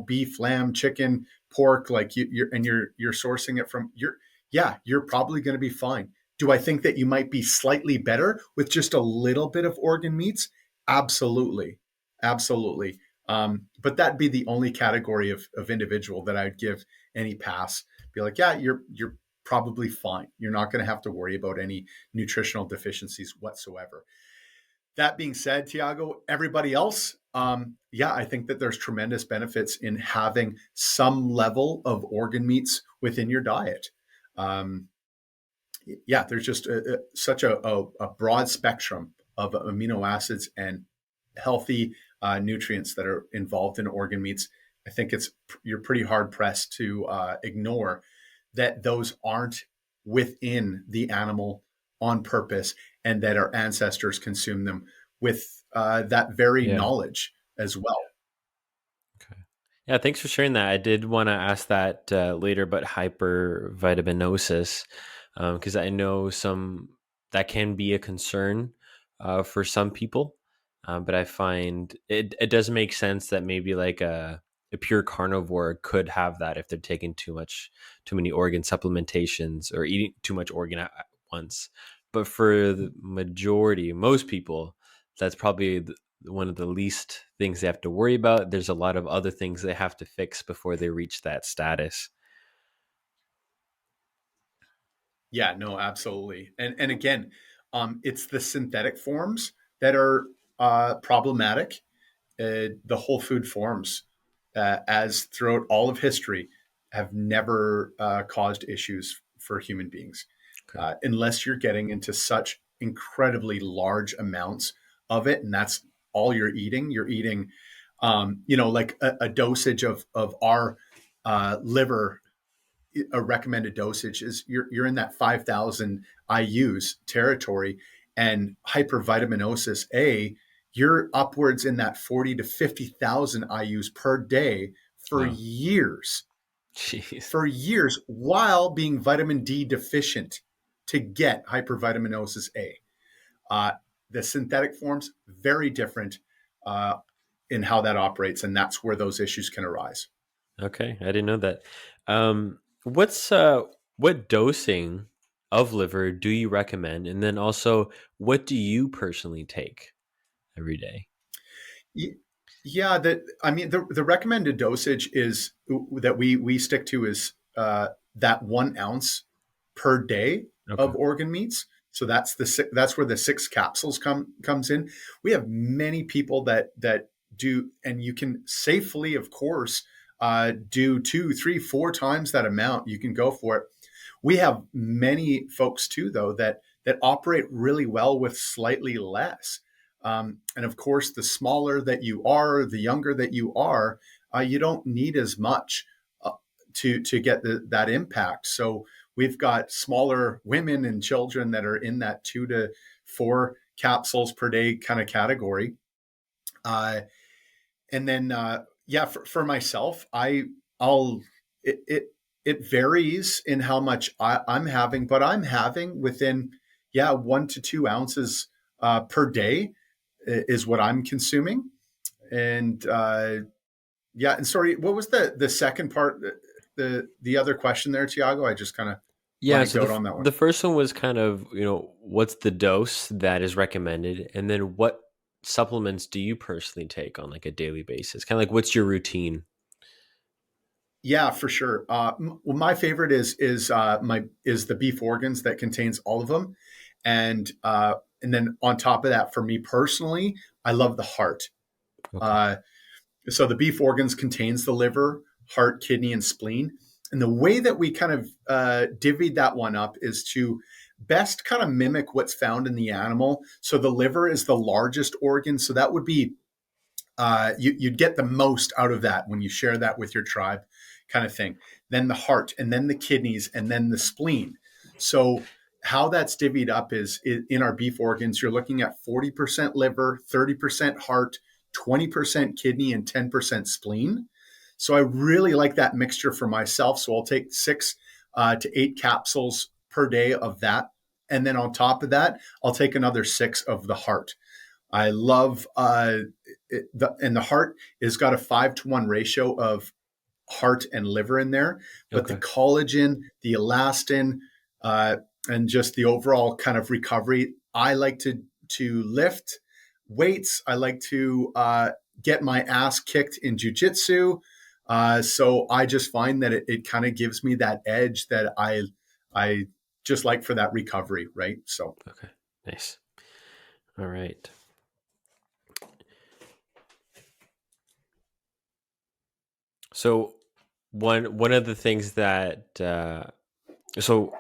beef, lamb, chicken, pork, like you're sourcing it from you're probably going to be fine. Do I think that you might be slightly better with just a little bit of organ meats? Absolutely, absolutely. But that'd be the only category of individual that I'd give any pass. Be like, yeah, you're probably fine. You're not going to have to worry about any nutritional deficiencies whatsoever. That being said, Tiago, everybody else, yeah, I think that there's tremendous benefits in having some level of organ meats within your diet. Um, yeah, there's just such a broad spectrum of amino acids and healthy nutrients that are involved in organ meats. I think you're pretty hard pressed to ignore that those aren't within the animal on purpose, and that our ancestors consumed them with that very Yeah. knowledge as well. Okay. Yeah, thanks for sharing that. I did want to ask that later about hypervitaminosis, because I know some that can be a concern for some people, but I find it does make sense that maybe like a pure carnivore could have that if they're taking too many organ supplementations or eating too much organ at once. But for the majority, most people, that's probably one of the least things they have to worry about. There's a lot of other things they have to fix before they reach that status. Yeah, no, absolutely. And again, it's the synthetic forms that are problematic. The whole food forms, as throughout all of history, have never caused issues for human beings, Okay. unless you're getting into such incredibly large amounts of it, and that's all you're eating. You're eating, like a dosage of our liver. A recommended dosage is you're in that 5,000 IU's territory, and hypervitaminosis A, you're upwards in that 40 to 50,000 IU's per day for Wow. years, Jeez. while being vitamin D deficient to get hypervitaminosis A. Uh, the synthetic forms, very different uh, in how that operates, and that's where those issues can arise. Okay, I didn't know that. What's what dosing of liver do you recommend? And then also, what do you personally take every day? Yeah, that I mean the recommended dosage is that we stick to is that 1 ounce per day Okay. of organ meats. So that's where the 6 capsules comes in. We have many people that do, and you can safely, of course, do 2, 3, 4 times that amount. You can go for it. We have many folks too, though, that operate really well with slightly less. And of course, the smaller that you are, the younger that you are, you don't need as much to get that impact. So we've got smaller women and children that are in that 2 to 4 capsules per day kind of category. And then, yeah, for myself, I'll, it varies in how much I'm having, but I'm having within, yeah, 1 to 2 ounces per day is what I'm consuming. And yeah, and sorry, what was the second part, the other question there, Thiago? I just kind of Yeah, blanked so out on that one. the first one was kind of, what's the dose that is recommended, and then what supplements do you personally take on like a daily basis? Kind of like what's your routine? Yeah, for sure. Well, my favorite is the beef organs that contains all of them, and then on top of that, for me personally, I love the heart. Okay. Uh, so the beef organs contains the liver, heart, kidney, and spleen. And the way that we kind of divvied that one up is to best kind of mimic what's found in the animal. So the liver is the largest organ, so that would be you'd get the most out of that when you share that with your tribe, kind of thing. Then the heart, and then the kidneys, and then the spleen. So how that's divvied up is in our beef organs, you're looking at 40% liver, 30% heart, 20% kidney, and 10% spleen. So I really like that mixture for myself. So I'll take 6 to 8 capsules per day of that. And then on top of that, I'll take another 6 of the heart. I love and the heart has got a 5-to-1 ratio of heart and liver in there, but the Okay. collagen, the elastin, uh, and just the overall kind of recovery. I like to lift weights. I like to get my ass kicked in jujitsu. So I just find that it kind of gives me that edge that I just like for that recovery, right? So Okay. Nice. All right. So one of the things that so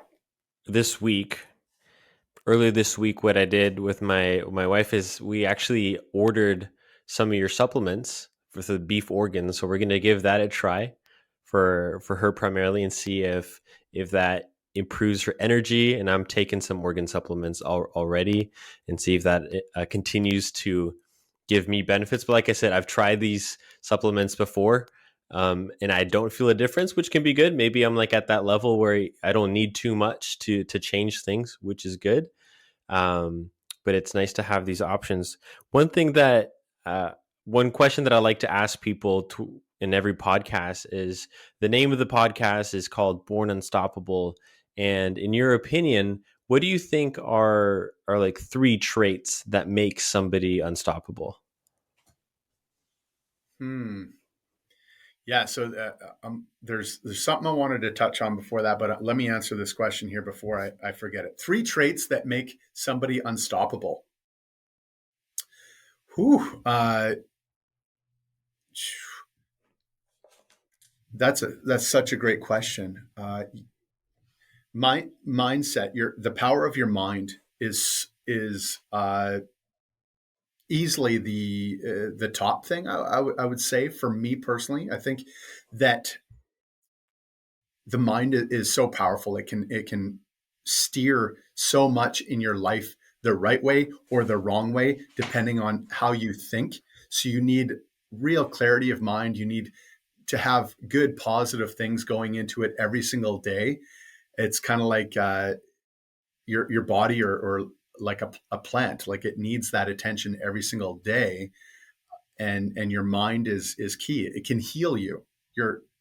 this week earlier this week, what I did with my wife is we actually ordered some of your supplements for the beef organs. So we're going to give that a try for her primarily, and see if that improves her energy. And I'm taking some organ supplements already, and see if that continues to give me benefits. But like I said, I've tried these supplements before. And I don't feel a difference, which can be good. Maybe I'm like at that level where I don't need too much to change things, which is good. um, but it's nice to have these options. One thing that uh, one question that I like to ask people in every podcast is, the name of the podcast is called Born Unstoppable, and in your opinion, what do you think are like 3 traits that make somebody unstoppable? hmm. Yeah, so there's something I wanted to touch on before that, but let me answer this question here before I forget it. 3 traits that make somebody unstoppable. Whew, that's such a great question. Mindset, the power of your mind is easily the top thing. I would say for me personally, I think that the mind is so powerful. It can steer so much in your life the right way or the wrong way, depending on how you think. So you need real clarity of mind. You need to have good, positive things going into it every single day. It's kind of like your body or like a plant. Like it needs that attention every single day, and your mind is key. It can heal you.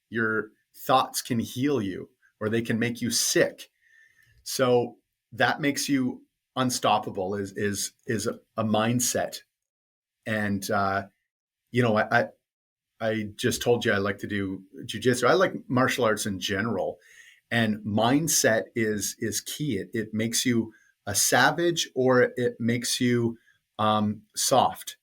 Your thoughts can heal you, or they can make you sick. So that makes you unstoppable. Is a mindset. And I just told you I like to do jujitsu. I like martial arts in general, and mindset is key. It makes you a savage or it makes you soft.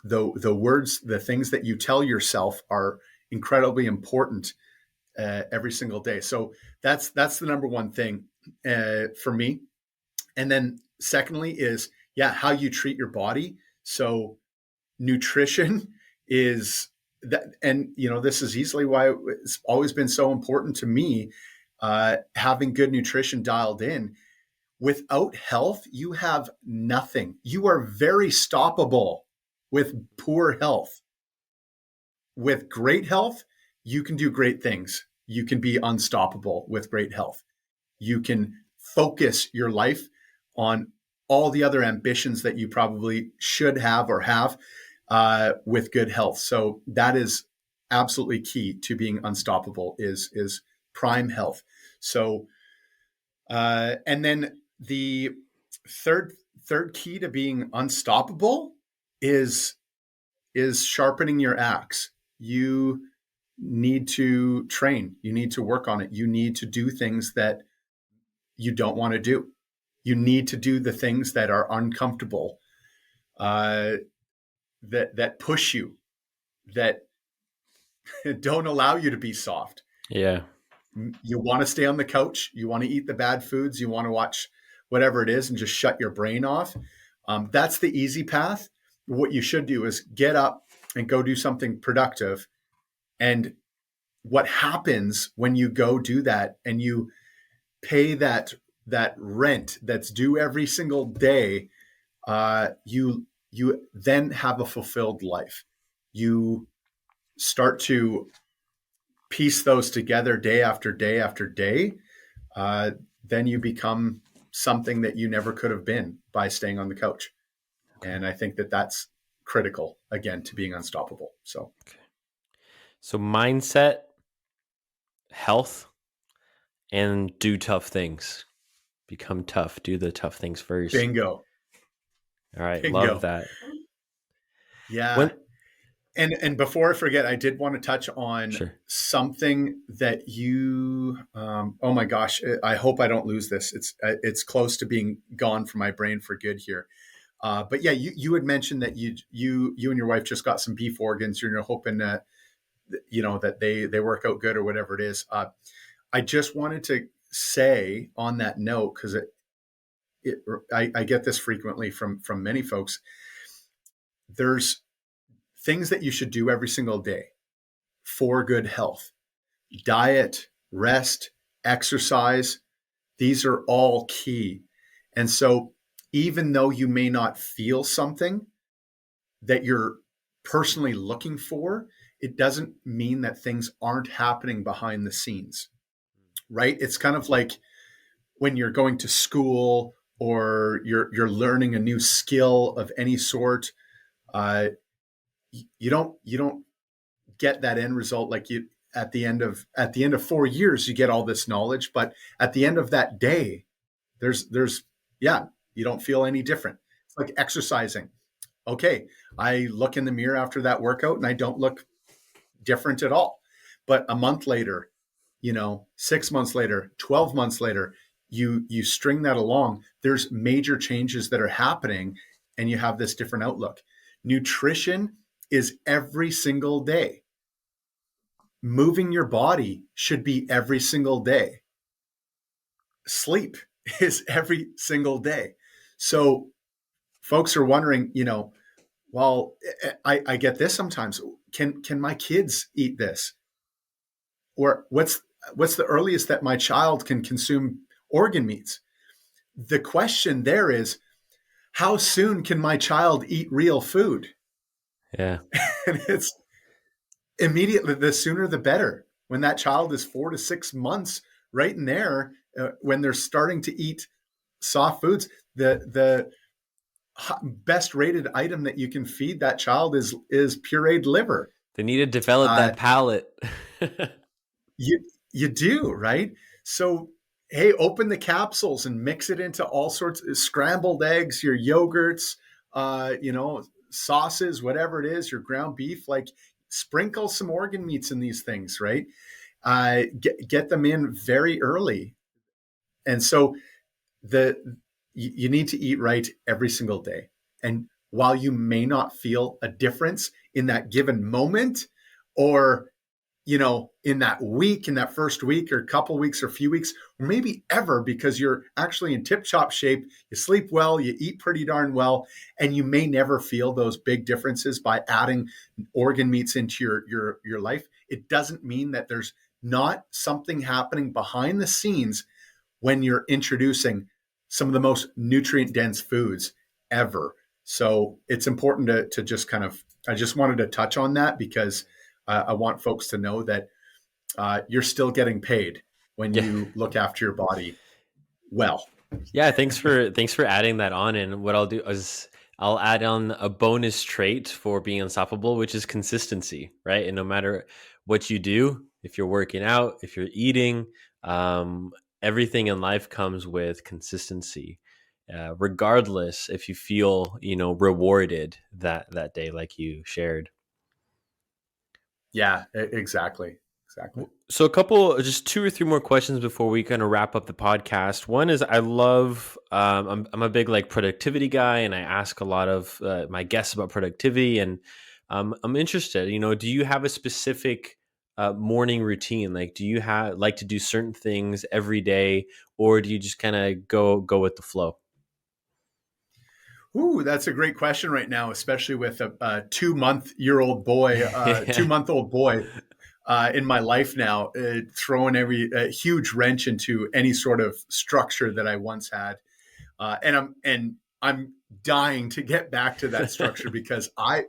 The words, the things that you tell yourself are incredibly important every single day. So that's the number one thing for me. And then secondly is, yeah, how you treat your body. So nutrition is that, and this is easily why it's always been so important to me, having good nutrition dialed in. Without health, you have nothing. You are very stoppable with poor health. With great health, you can do great things. You can be unstoppable with great health. You can focus your life on all the other ambitions that you probably should have or have with good health. So that is absolutely key to being unstoppable is prime health. So and then the third key to being unstoppable is sharpening your axe. You need to train. You need to work on it. You need to do things that you don't want to do. You need to do the things that are uncomfortable, that push you, that don't allow you to be soft. Yeah. You want to stay on the couch. You want to eat the bad foods. You want to watch whatever it is and just shut your brain off. That's the easy path. What you should do is get up and go do something productive. And what happens when you go do that and you pay that rent that's due every single day, you then have a fulfilled life. You start to piece those together day after day after day. Then you become something that you never could have been by staying on the couch. Okay. And I think that that's critical, again, to being unstoppable. So, Okay. So mindset, health, and do tough things. Become tough. Do the tough things first. bingo. All right. Love Bingo. that. Yeah. When And before I forget, I did want to touch on Sure. something that you. Oh my gosh! I hope I don't lose this. It's close to being gone from my brain for good here. But yeah, you had mentioned that you and your wife just got some beef organs. You're hoping that that they work out good or whatever it is. I just wanted to say on that note, because I get this frequently from many folks. There's things that you should do every single day for good health: diet, rest, exercise. These are all key. And so even though you may not feel something that you're personally looking for, it doesn't mean that things aren't happening behind the scenes, right? It's kind of like when you're going to school or you're learning a new skill of any sort. Uh, you don't get that end result like you at the end of 4 years you get all this knowledge, but at the end of that day there's yeah, you don't feel any different. It's like exercising. Okay, I look in the mirror after that workout and I don't look different at all, but a month later, 6 months later, 12 months later, you string that along, there's major changes that are happening and you have this different outlook. Nutrition is every single day. Moving your body should be every single day. Sleep is every single day. So folks are wondering, well, I get this sometimes. Can my kids eat this? Or what's the earliest that my child can consume organ meats? The question there is, how soon can my child eat real food? Yeah. And it's immediately, the sooner the better. When that child is 4 to 6 months, right in there, when they're starting to eat soft foods, the best rated item that you can feed that child is pureed liver. They need to develop that palate. You do, right? So hey, open the capsules and mix it into all sorts of scrambled eggs, your yogurts, sauces, whatever it is, your ground beef. Like, sprinkle some organ meats in these things, right? Get them in very early. And so the you need to eat right every single day. And while you may not feel a difference in that given moment, or in that week, in that first week or couple weeks or few weeks, or maybe ever, because you're actually in tip-top shape, you sleep well, you eat pretty darn well, and you may never feel those big differences by adding organ meats into your life. It doesn't mean that there's not something happening behind the scenes when you're introducing some of the most nutrient dense foods ever. So it's important to just kind of, I just wanted to touch on that because I want folks to know that you're still getting paid when Yeah. you look after your body well. Yeah, thanks for adding that on. And what I'll do is I'll add on a bonus trait for being unstoppable, which is consistency, right? And no matter what you do, if you're working out, if you're eating, um, everything in life comes with consistency. Regardless if you feel, rewarded that day, like you shared. Yeah, exactly. Exactly. So a couple, just two or three more questions before we kind of wrap up the podcast. One is I love, I'm a big like productivity guy, and I ask a lot of my guests about productivity, and I'm interested. Do you have a specific morning routine? Like, do you have like to do certain things every day, or do you just kind of go with the flow? Ooh, that's a great question right now, especially with a 2-month-year-old boy, Yeah. 2-month-old boy in my life now, throwing every huge wrench into any sort of structure that I once had. And I'm dying to get back to that structure because I,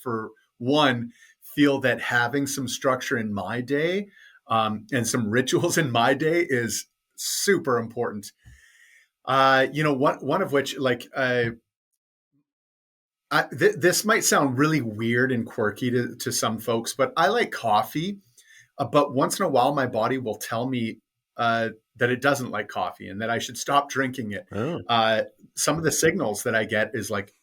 for one, feel that having some structure in my day, and some rituals in my day is super important. One of which, like, this might sound really weird and quirky to some folks, but I like coffee. But once in a while, my body will tell me that it doesn't like coffee and that I should stop drinking it. Oh, Uh, some of the signals that I get is like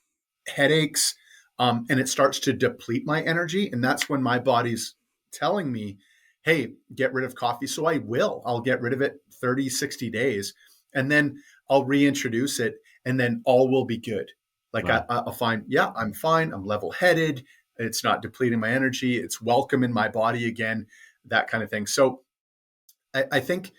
headaches, and it starts to deplete my energy. And that's when my body's telling me, hey, get rid of coffee. So I will. I'll get rid of it 30, 60 days. And then I'll reintroduce it, and then all will be good. Like wow. I'll find, yeah, I'm fine. I'm level headed. It's not depleting my energy. It's welcome in my body again, that kind of thing. So I think,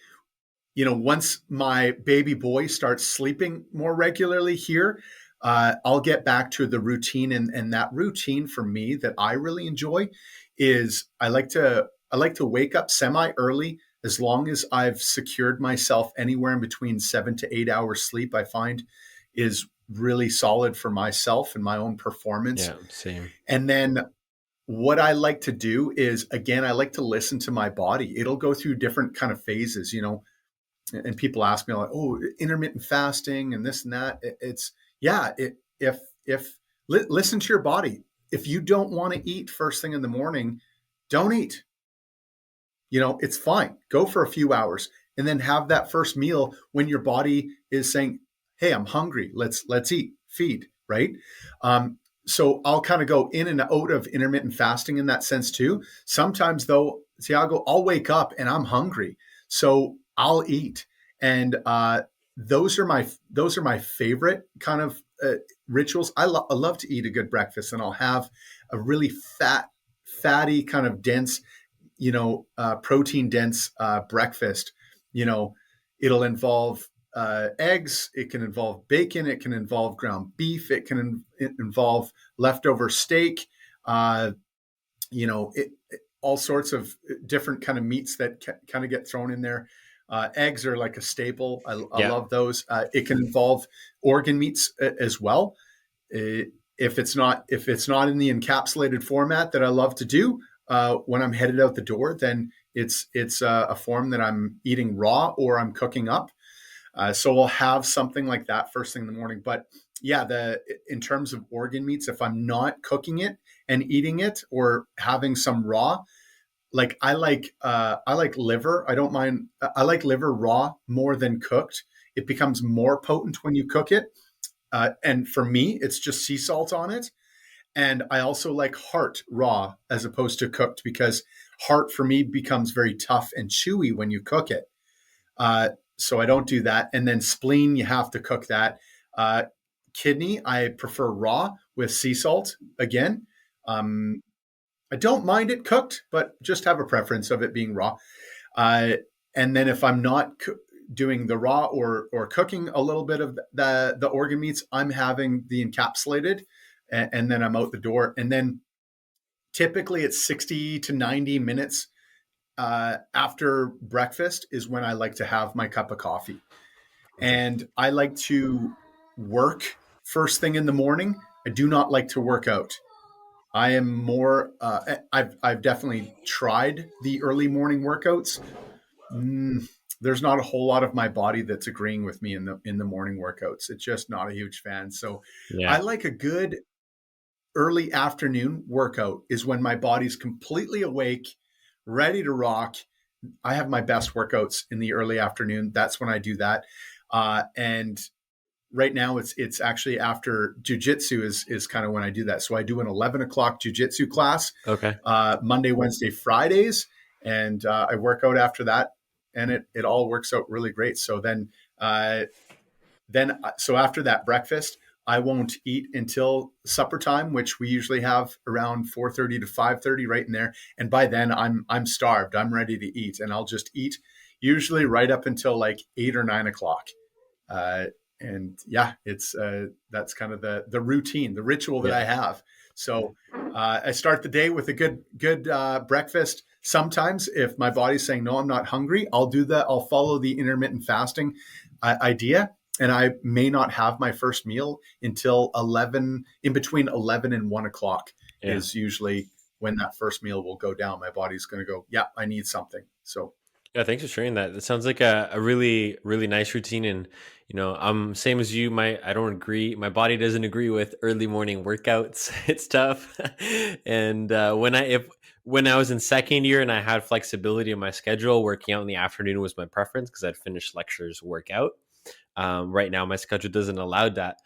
once my baby boy starts sleeping more regularly here, I'll get back to the routine. And that routine for me that I really enjoy is I like to wake up semi early, as long as I've secured myself anywhere in between 7 to 8 hours sleep. I find is really solid for myself and my own performance. Yeah, same. And then what I like to do is, again, I like to listen to my body. It'll go through different kind of phases, and people ask me like, "Oh, intermittent fasting and this and that." It's yeah. If listen to your body. If you don't want to eat first thing in the morning, don't eat. It's fine. Go for a few hours and then have that first meal when your body is saying, "Hey, I'm hungry. Let's eat, feed." Right. So I'll kind of go in and out of intermittent fasting in that sense too. Sometimes though, Thiago, I'll wake up and I'm hungry, so I'll eat. And those are my favorite kind of rituals. I love to eat a good breakfast, and I'll have a really fatty, kind of dense, protein dense breakfast. You know, it'll involve eggs. It can involve bacon. It can involve ground beef. It can involve leftover steak. Uh, all sorts of different kind of meats that kind of get thrown in there. Eggs are like a staple. I Yeah. love those. It can involve organ meats as well. If it's not in the encapsulated format that I love to do when I'm headed out the door, then it's a form that I'm eating raw or I'm cooking up. So we'll have something like that first thing in the morning. But yeah, in terms of organ meats, if I'm not cooking it and eating it or having some raw, like I like liver. I don't mind. I like liver raw more than cooked. It becomes more potent when you cook it. And for me, it's just sea salt on it. And I also like heart raw as opposed to cooked, because heart for me becomes very tough and chewy when you cook it. So I don't do that. And then spleen, you have to cook that. Uh, Kidney, I prefer raw with sea salt again. Um, I don't mind it cooked, but just have a preference of it being raw. Uh, and then if I'm not doing the raw or cooking a little bit of the organ meats, I'm having the encapsulated, and then I'm out the door. And then typically it's 60 to 90 minutes after breakfast is when I like to have my cup of coffee. Okay. And I like to work first thing in the morning. I do not like to work out. I am more. I've definitely tried the early morning workouts. Mm, there's not a whole lot of my body that's agreeing with me in the morning workouts. It's just not a huge fan. So I Yeah. like a good early afternoon workout is when my body's completely awake, ready to rock. I have my best workouts in the early afternoon. That's when I do that. And right now it's actually after jujitsu is kind of when I do that. So I do an 11 o'clock jujitsu class, Okay. Monday, Wednesday, Fridays, and I work out after that, and it all works out really great. So uh, so after that breakfast, I won't eat until supper time, which we usually have around 4:30 to 5:30, right in there. And by then, I'm starved. I'm ready to eat, and I'll just eat usually right up until like 8 or 9 o'clock. Uh, and yeah, it's that's kind of the routine, the ritual that Yeah. I have. So I start the day with a good breakfast. Sometimes, if my body's saying no, I'm not hungry, I'll do that. I'll follow the intermittent fasting idea, and I may not have my first meal until 11. In between 11 and 1 o'clock Yeah. is usually when that first meal will go down. My body's going to go, yeah, I need something. So Yeah, thanks for sharing that. It sounds like a really, really nice routine. And, I'm same as you. I don't agree. My body doesn't agree with early morning workouts. It's tough. And when I was in second year and I had flexibility in my schedule, working out in the afternoon was my preference because I'd finish lectures, work out. Right now, my schedule doesn't allow that,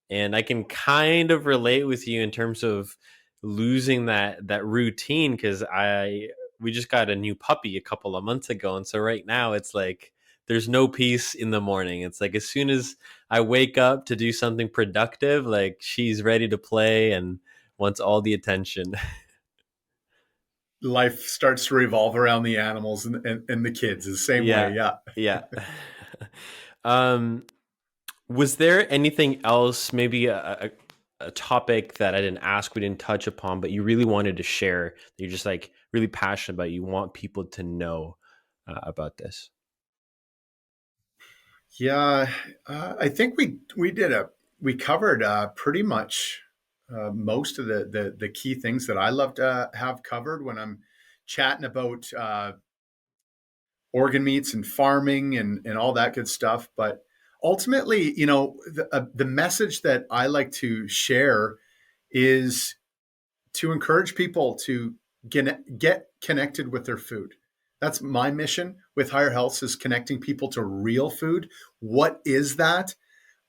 and I can kind of relate with you in terms of losing that routine because I we just got a new puppy a couple of months ago, and so right now it's like there's no peace in the morning. It's like as soon as I wake up to do something productive, like she's ready to play and wants all the attention. life starts to revolve around the animals and the kids the same way. Yeah, Yeah. yeah. um, Was there anything else, maybe a topic that I didn't ask, we didn't touch upon, but you really wanted to share that you're just like really passionate about? You want people to know about this. Yeah. I think we covered pretty much most of the key things that I love to have covered when I'm chatting about organ meats and farming and all that good stuff. But ultimately, the message that I like to share is to encourage people to get connected with their food. That's my mission with Higher Health, is connecting people to real food. What is that?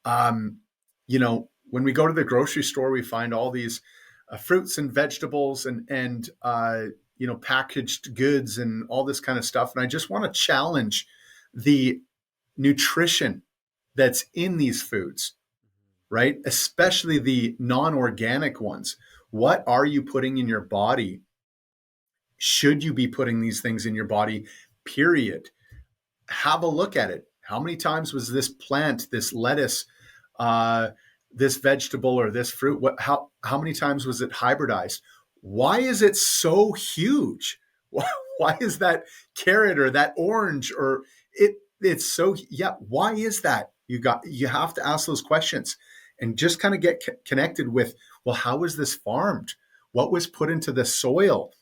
Um, when we go to the grocery store, we find all these fruits and vegetables and packaged goods and all this kind of stuff. And I just want to challenge the nutrition that's in these foods, right? Especially the non-organic ones. What are you putting in your body? Should you be putting these things in your body? Period. Have a look at it. How many times was this plant, this lettuce, uh, this vegetable, or this fruit? How many times was it hybridized? Why is it so huge? Why is that carrot or that orange or it's so, yeah? Why is that? You have to ask those questions and just kind of get connected with, well, how was this farmed? What was put into the soil?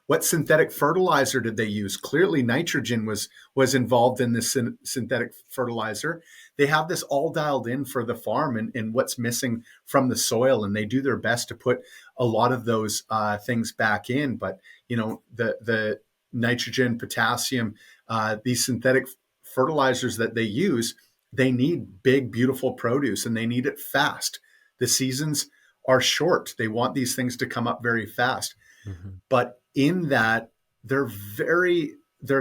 What synthetic fertilizer did they use? Clearly, nitrogen was involved in this synthetic fertilizer. They have this all dialed in for the farm and what's missing from the soil, and they do their best to put a lot of those things back in. But the nitrogen, potassium, these synthetic fertilizers that they use, they need big, beautiful produce, and they need it fast. The seasons are short. They want these things to come up very fast, Mhm. but in that they're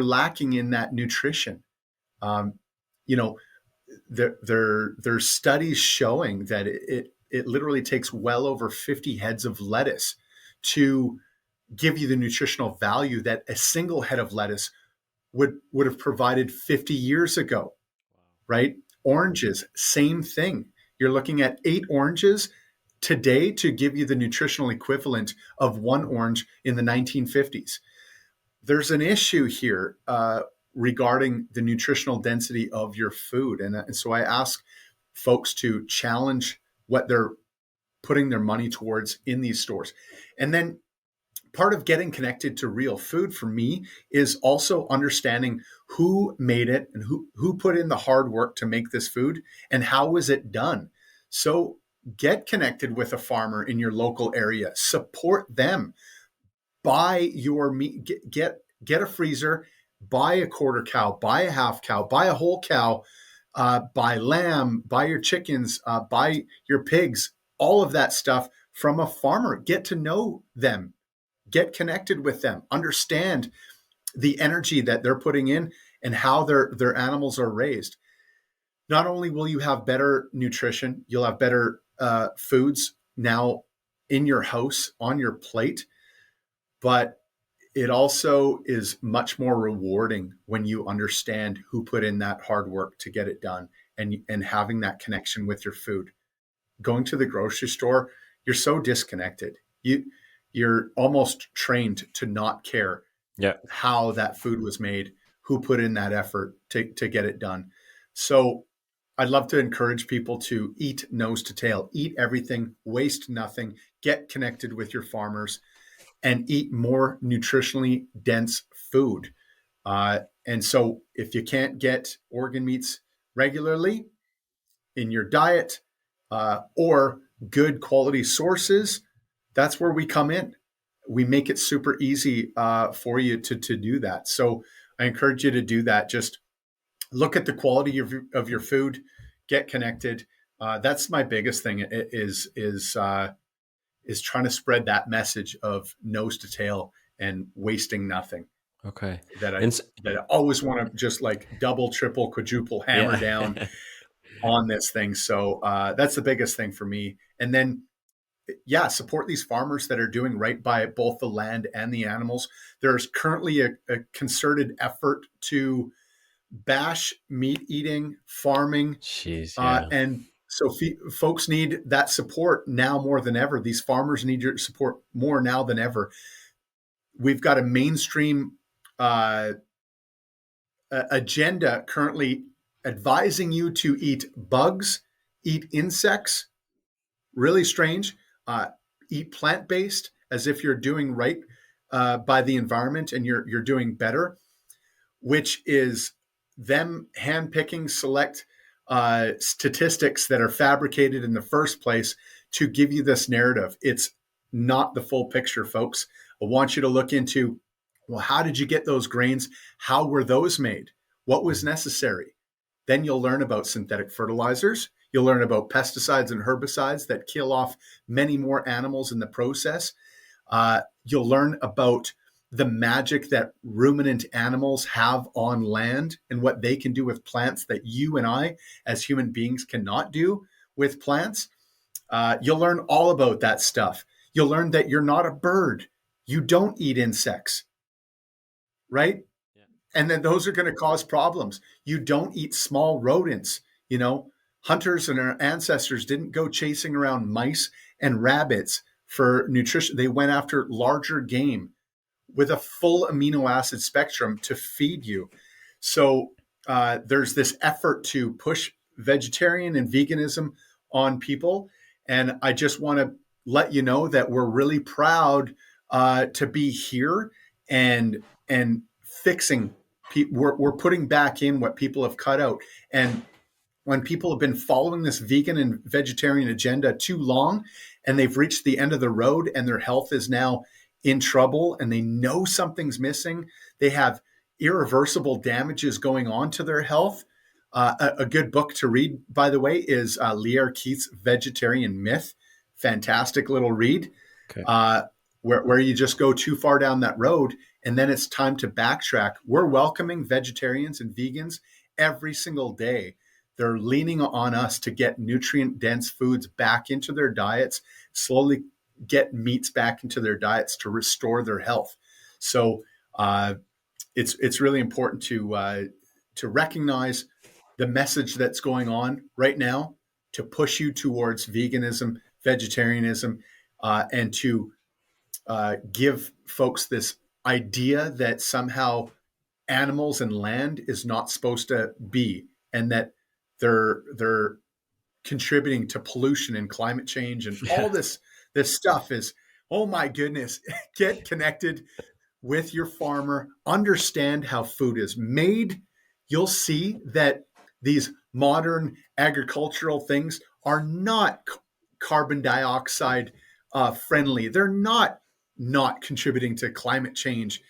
lacking in that nutrition. you know, there's studies showing that it literally takes well over 50 heads of lettuce to give you the nutritional value that a single head of lettuce would have provided 50 years ago, right? Oranges, same thing. You're looking at 8 oranges today to give you the nutritional equivalent of 1 orange in the 1950s. There's an issue here regarding the nutritional density of your food. And so I ask folks to challenge what they're putting their money towards in these stores. And then part of getting connected to real food for me is also understanding who made it and who put in the hard work to make this food and how was it done. So get connected with a farmer in your local area, support them, buy your meat, get a freezer, buy a quarter cow, buy a half cow, buy a whole cow, buy lamb, buy your chickens, buy your pigs, all of that stuff from a farmer. Get to know them, get connected with them, understand the energy that they're putting in and how their animals are raised. Not only will you have better nutrition, you'll have better foods now in your house, on your plate, but it also is much more rewarding when you understand who put in that hard work to get it done, and having that connection with your food. Going to the grocery store, you're so disconnected. You're almost trained to not care Yeah. how that food was made, who put in that effort to get it done. So I'd love to encourage people to eat nose to tail, eat everything, waste nothing, get connected with your farmers, and eat more nutritionally dense food. And so if you can't get organ meats regularly in your diet, or good quality sources, that's where we come in. We make it super easy for you to do that. So I encourage you to do that. Just look at the quality of your food, get connected. That's my biggest thing is trying to spread that message of nose to tail and wasting nothing. Okay. That I And that I always want to just like double, triple, quadruple hammer yeah. down on this thing. So that's the biggest thing for me. And then, yeah, support these farmers that are doing right by both the land and the animals. There's currently a concerted effort to bash meat eating, farming, Jeez, yeah. and so folks need that support now more than ever. These farmers need your support more now than ever. We've got a mainstream agenda currently advising you to eat bugs, eat insects, really strange, eat plant-based as if you're doing right by the environment and you're doing better, which is them handpicking select statistics that are fabricated in the first place to give you this narrative. It's not the full picture, folks. I want you to look into, well, how did you get those grains? How were those made? What was necessary? Then you'll learn about synthetic fertilizers. You'll learn about pesticides and herbicides that kill off many more animals in the process. You'll learn about the magic that ruminant animals have on land and what they can do with plants that you and I, as human beings, cannot do with plants. You'll learn all about that stuff. You'll learn that you're not a bird. You don't eat insects, right? Yeah. And then those are going to cause problems. You don't eat small rodents. You know, hunters and our ancestors didn't go chasing around mice and rabbits for nutrition. They went after larger game with a full amino acid spectrum to feed you. So there's this effort to push vegetarian and veganism on people. And I just want to let you know that we're really proud to be here and fixing. We're putting back in what people have cut out. And when people have been following this vegan and vegetarian agenda too long, and they've reached the end of the road and their health is now in trouble and they know something's missing, they have irreversible damages going on to their health. A good book to read, by the way, is Lierre Keith's Vegetarian Myth. Fantastic little read, Okay. where you just go too far down that road and then it's time to backtrack. We're welcoming vegetarians and vegans every single day. They're leaning on us to get nutrient dense foods back into their diets, slowly get meats back into their diets to restore their health. So it's really important to recognize the message that's going on right now to push you towards veganism, vegetarianism, and to give folks this idea that somehow animals and land is not supposed to be, and that they're contributing to pollution and climate change and all Yeah. this stuff is, oh my goodness. Get connected with your farmer, understand how food is made. You'll see that these modern agricultural things are not carbon dioxide friendly. They're not contributing to climate change.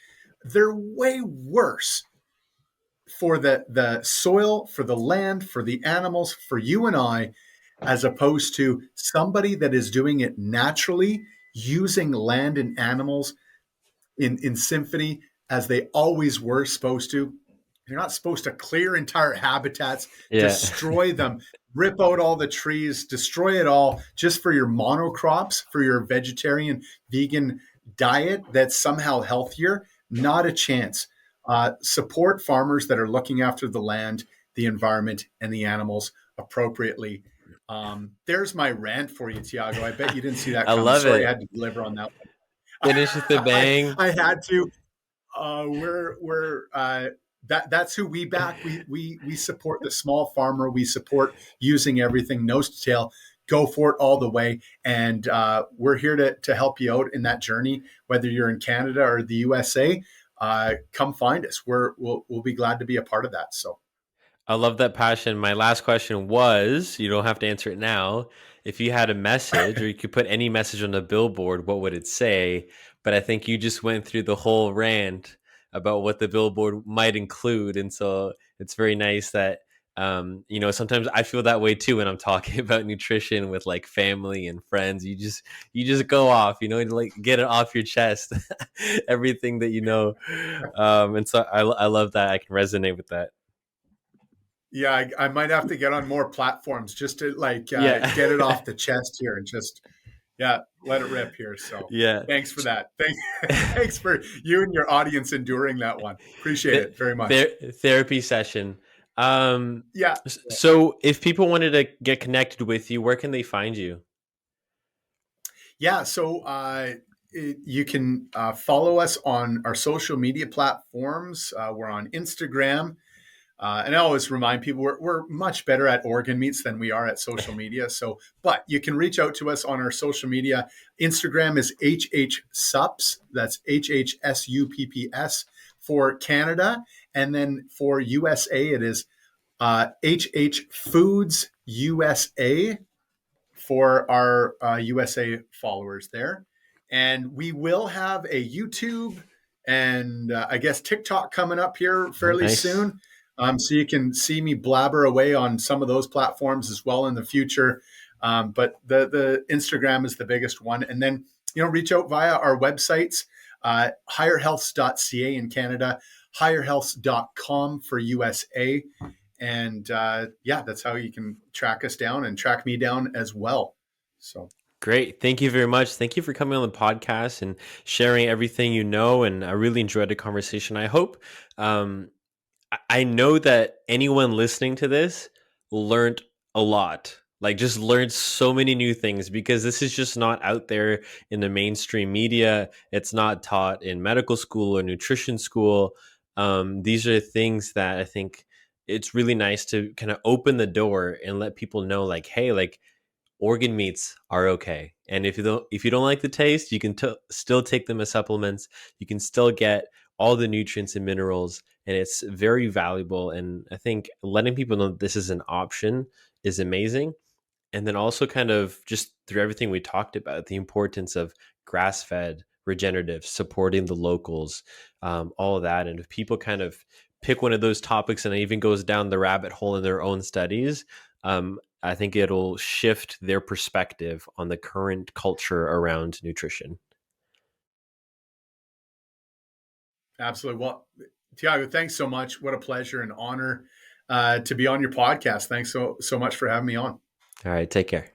They're way worse for the soil, for the land, for the animals, for you and I, as opposed to somebody that is doing it naturally, using land and animals in symphony as they always were supposed to. You're not supposed to clear entire habitats, Yeah. destroy them, rip out all the trees, destroy it all just for your monocrops, for your vegetarian, vegan diet that's somehow healthier. Not a chance. Support farmers that are looking after the land, the environment, and the animals appropriately. There's my rant for you, Tiago. I bet you didn't see that I coming. love Sorry, I it. had to deliver on that one. Finish with the bang. I had to. We're that's who we back. We support the small farmer. We support using everything nose to tail. Go for it all the way, and we're here to help you out in that journey. Whether you're in Canada or the USA, come find us. We'll be glad to be a part of that. So I love that passion. My last question was, you don't have to answer it now. If you had a message or you could put any message on a billboard, what would it say? But I think you just went through the whole rant about what the billboard might include. And so it's very nice that, sometimes I feel that way too when I'm talking about nutrition with like family and friends. You just go off, like get it off your chest, everything that you know. And so I love that. I can resonate with that. yeah, I might have to get on more platforms just to Yeah. get it off the chest here and just let it rip here. So Yeah. thanks for that. Thanks for you and your audience enduring that one. Appreciate it very much. Therapy session. Um, Yeah. so if people wanted to get connected with you, where can they find you? Yeah. So you can follow us on our social media platforms. We're on Instagram. And I always remind people we're much better at organ meats than we are at social media. So, but you can reach out to us on our social media. Instagram is HHSUPS. That's HHSUPPS for Canada. And then for USA, it is HH Foods USA for our USA followers there. And we will have a YouTube and I guess TikTok coming up here Oh, fairly nice. soon. So you can see me blabber away on some of those platforms as well in the future. But the Instagram is the biggest one. And then, reach out via our websites, higherhealths.ca in Canada, higherhealths.com for USA. And that's how you can track us down and track me down as well. So Great. Thank you very much. Thank you for coming on the podcast and sharing everything you know. And I really enjoyed the conversation. I hope um, I know that anyone listening to this learned a lot. Like, just learned so many new things because this is just not out there in the mainstream media. It's not taught in medical school or nutrition school. These are things that I think it's really nice to kind of open the door and let people know, like, hey, like, organ meats are okay, and if you don't like the taste, you can still take them as supplements. You can still get all the nutrients and minerals, and it's very valuable. And I think letting people know that this is an option is amazing. And then also kind of just through everything we talked about, the importance of grass-fed, regenerative, supporting the locals, all of that. And if people kind of pick one of those topics and it even goes down the rabbit hole in their own studies, I think it'll shift their perspective on the current culture around nutrition. absolutely. Well, Tiago, thanks so much. What a pleasure and honor to be on your podcast. Thanks so much for having me on. All right, take care.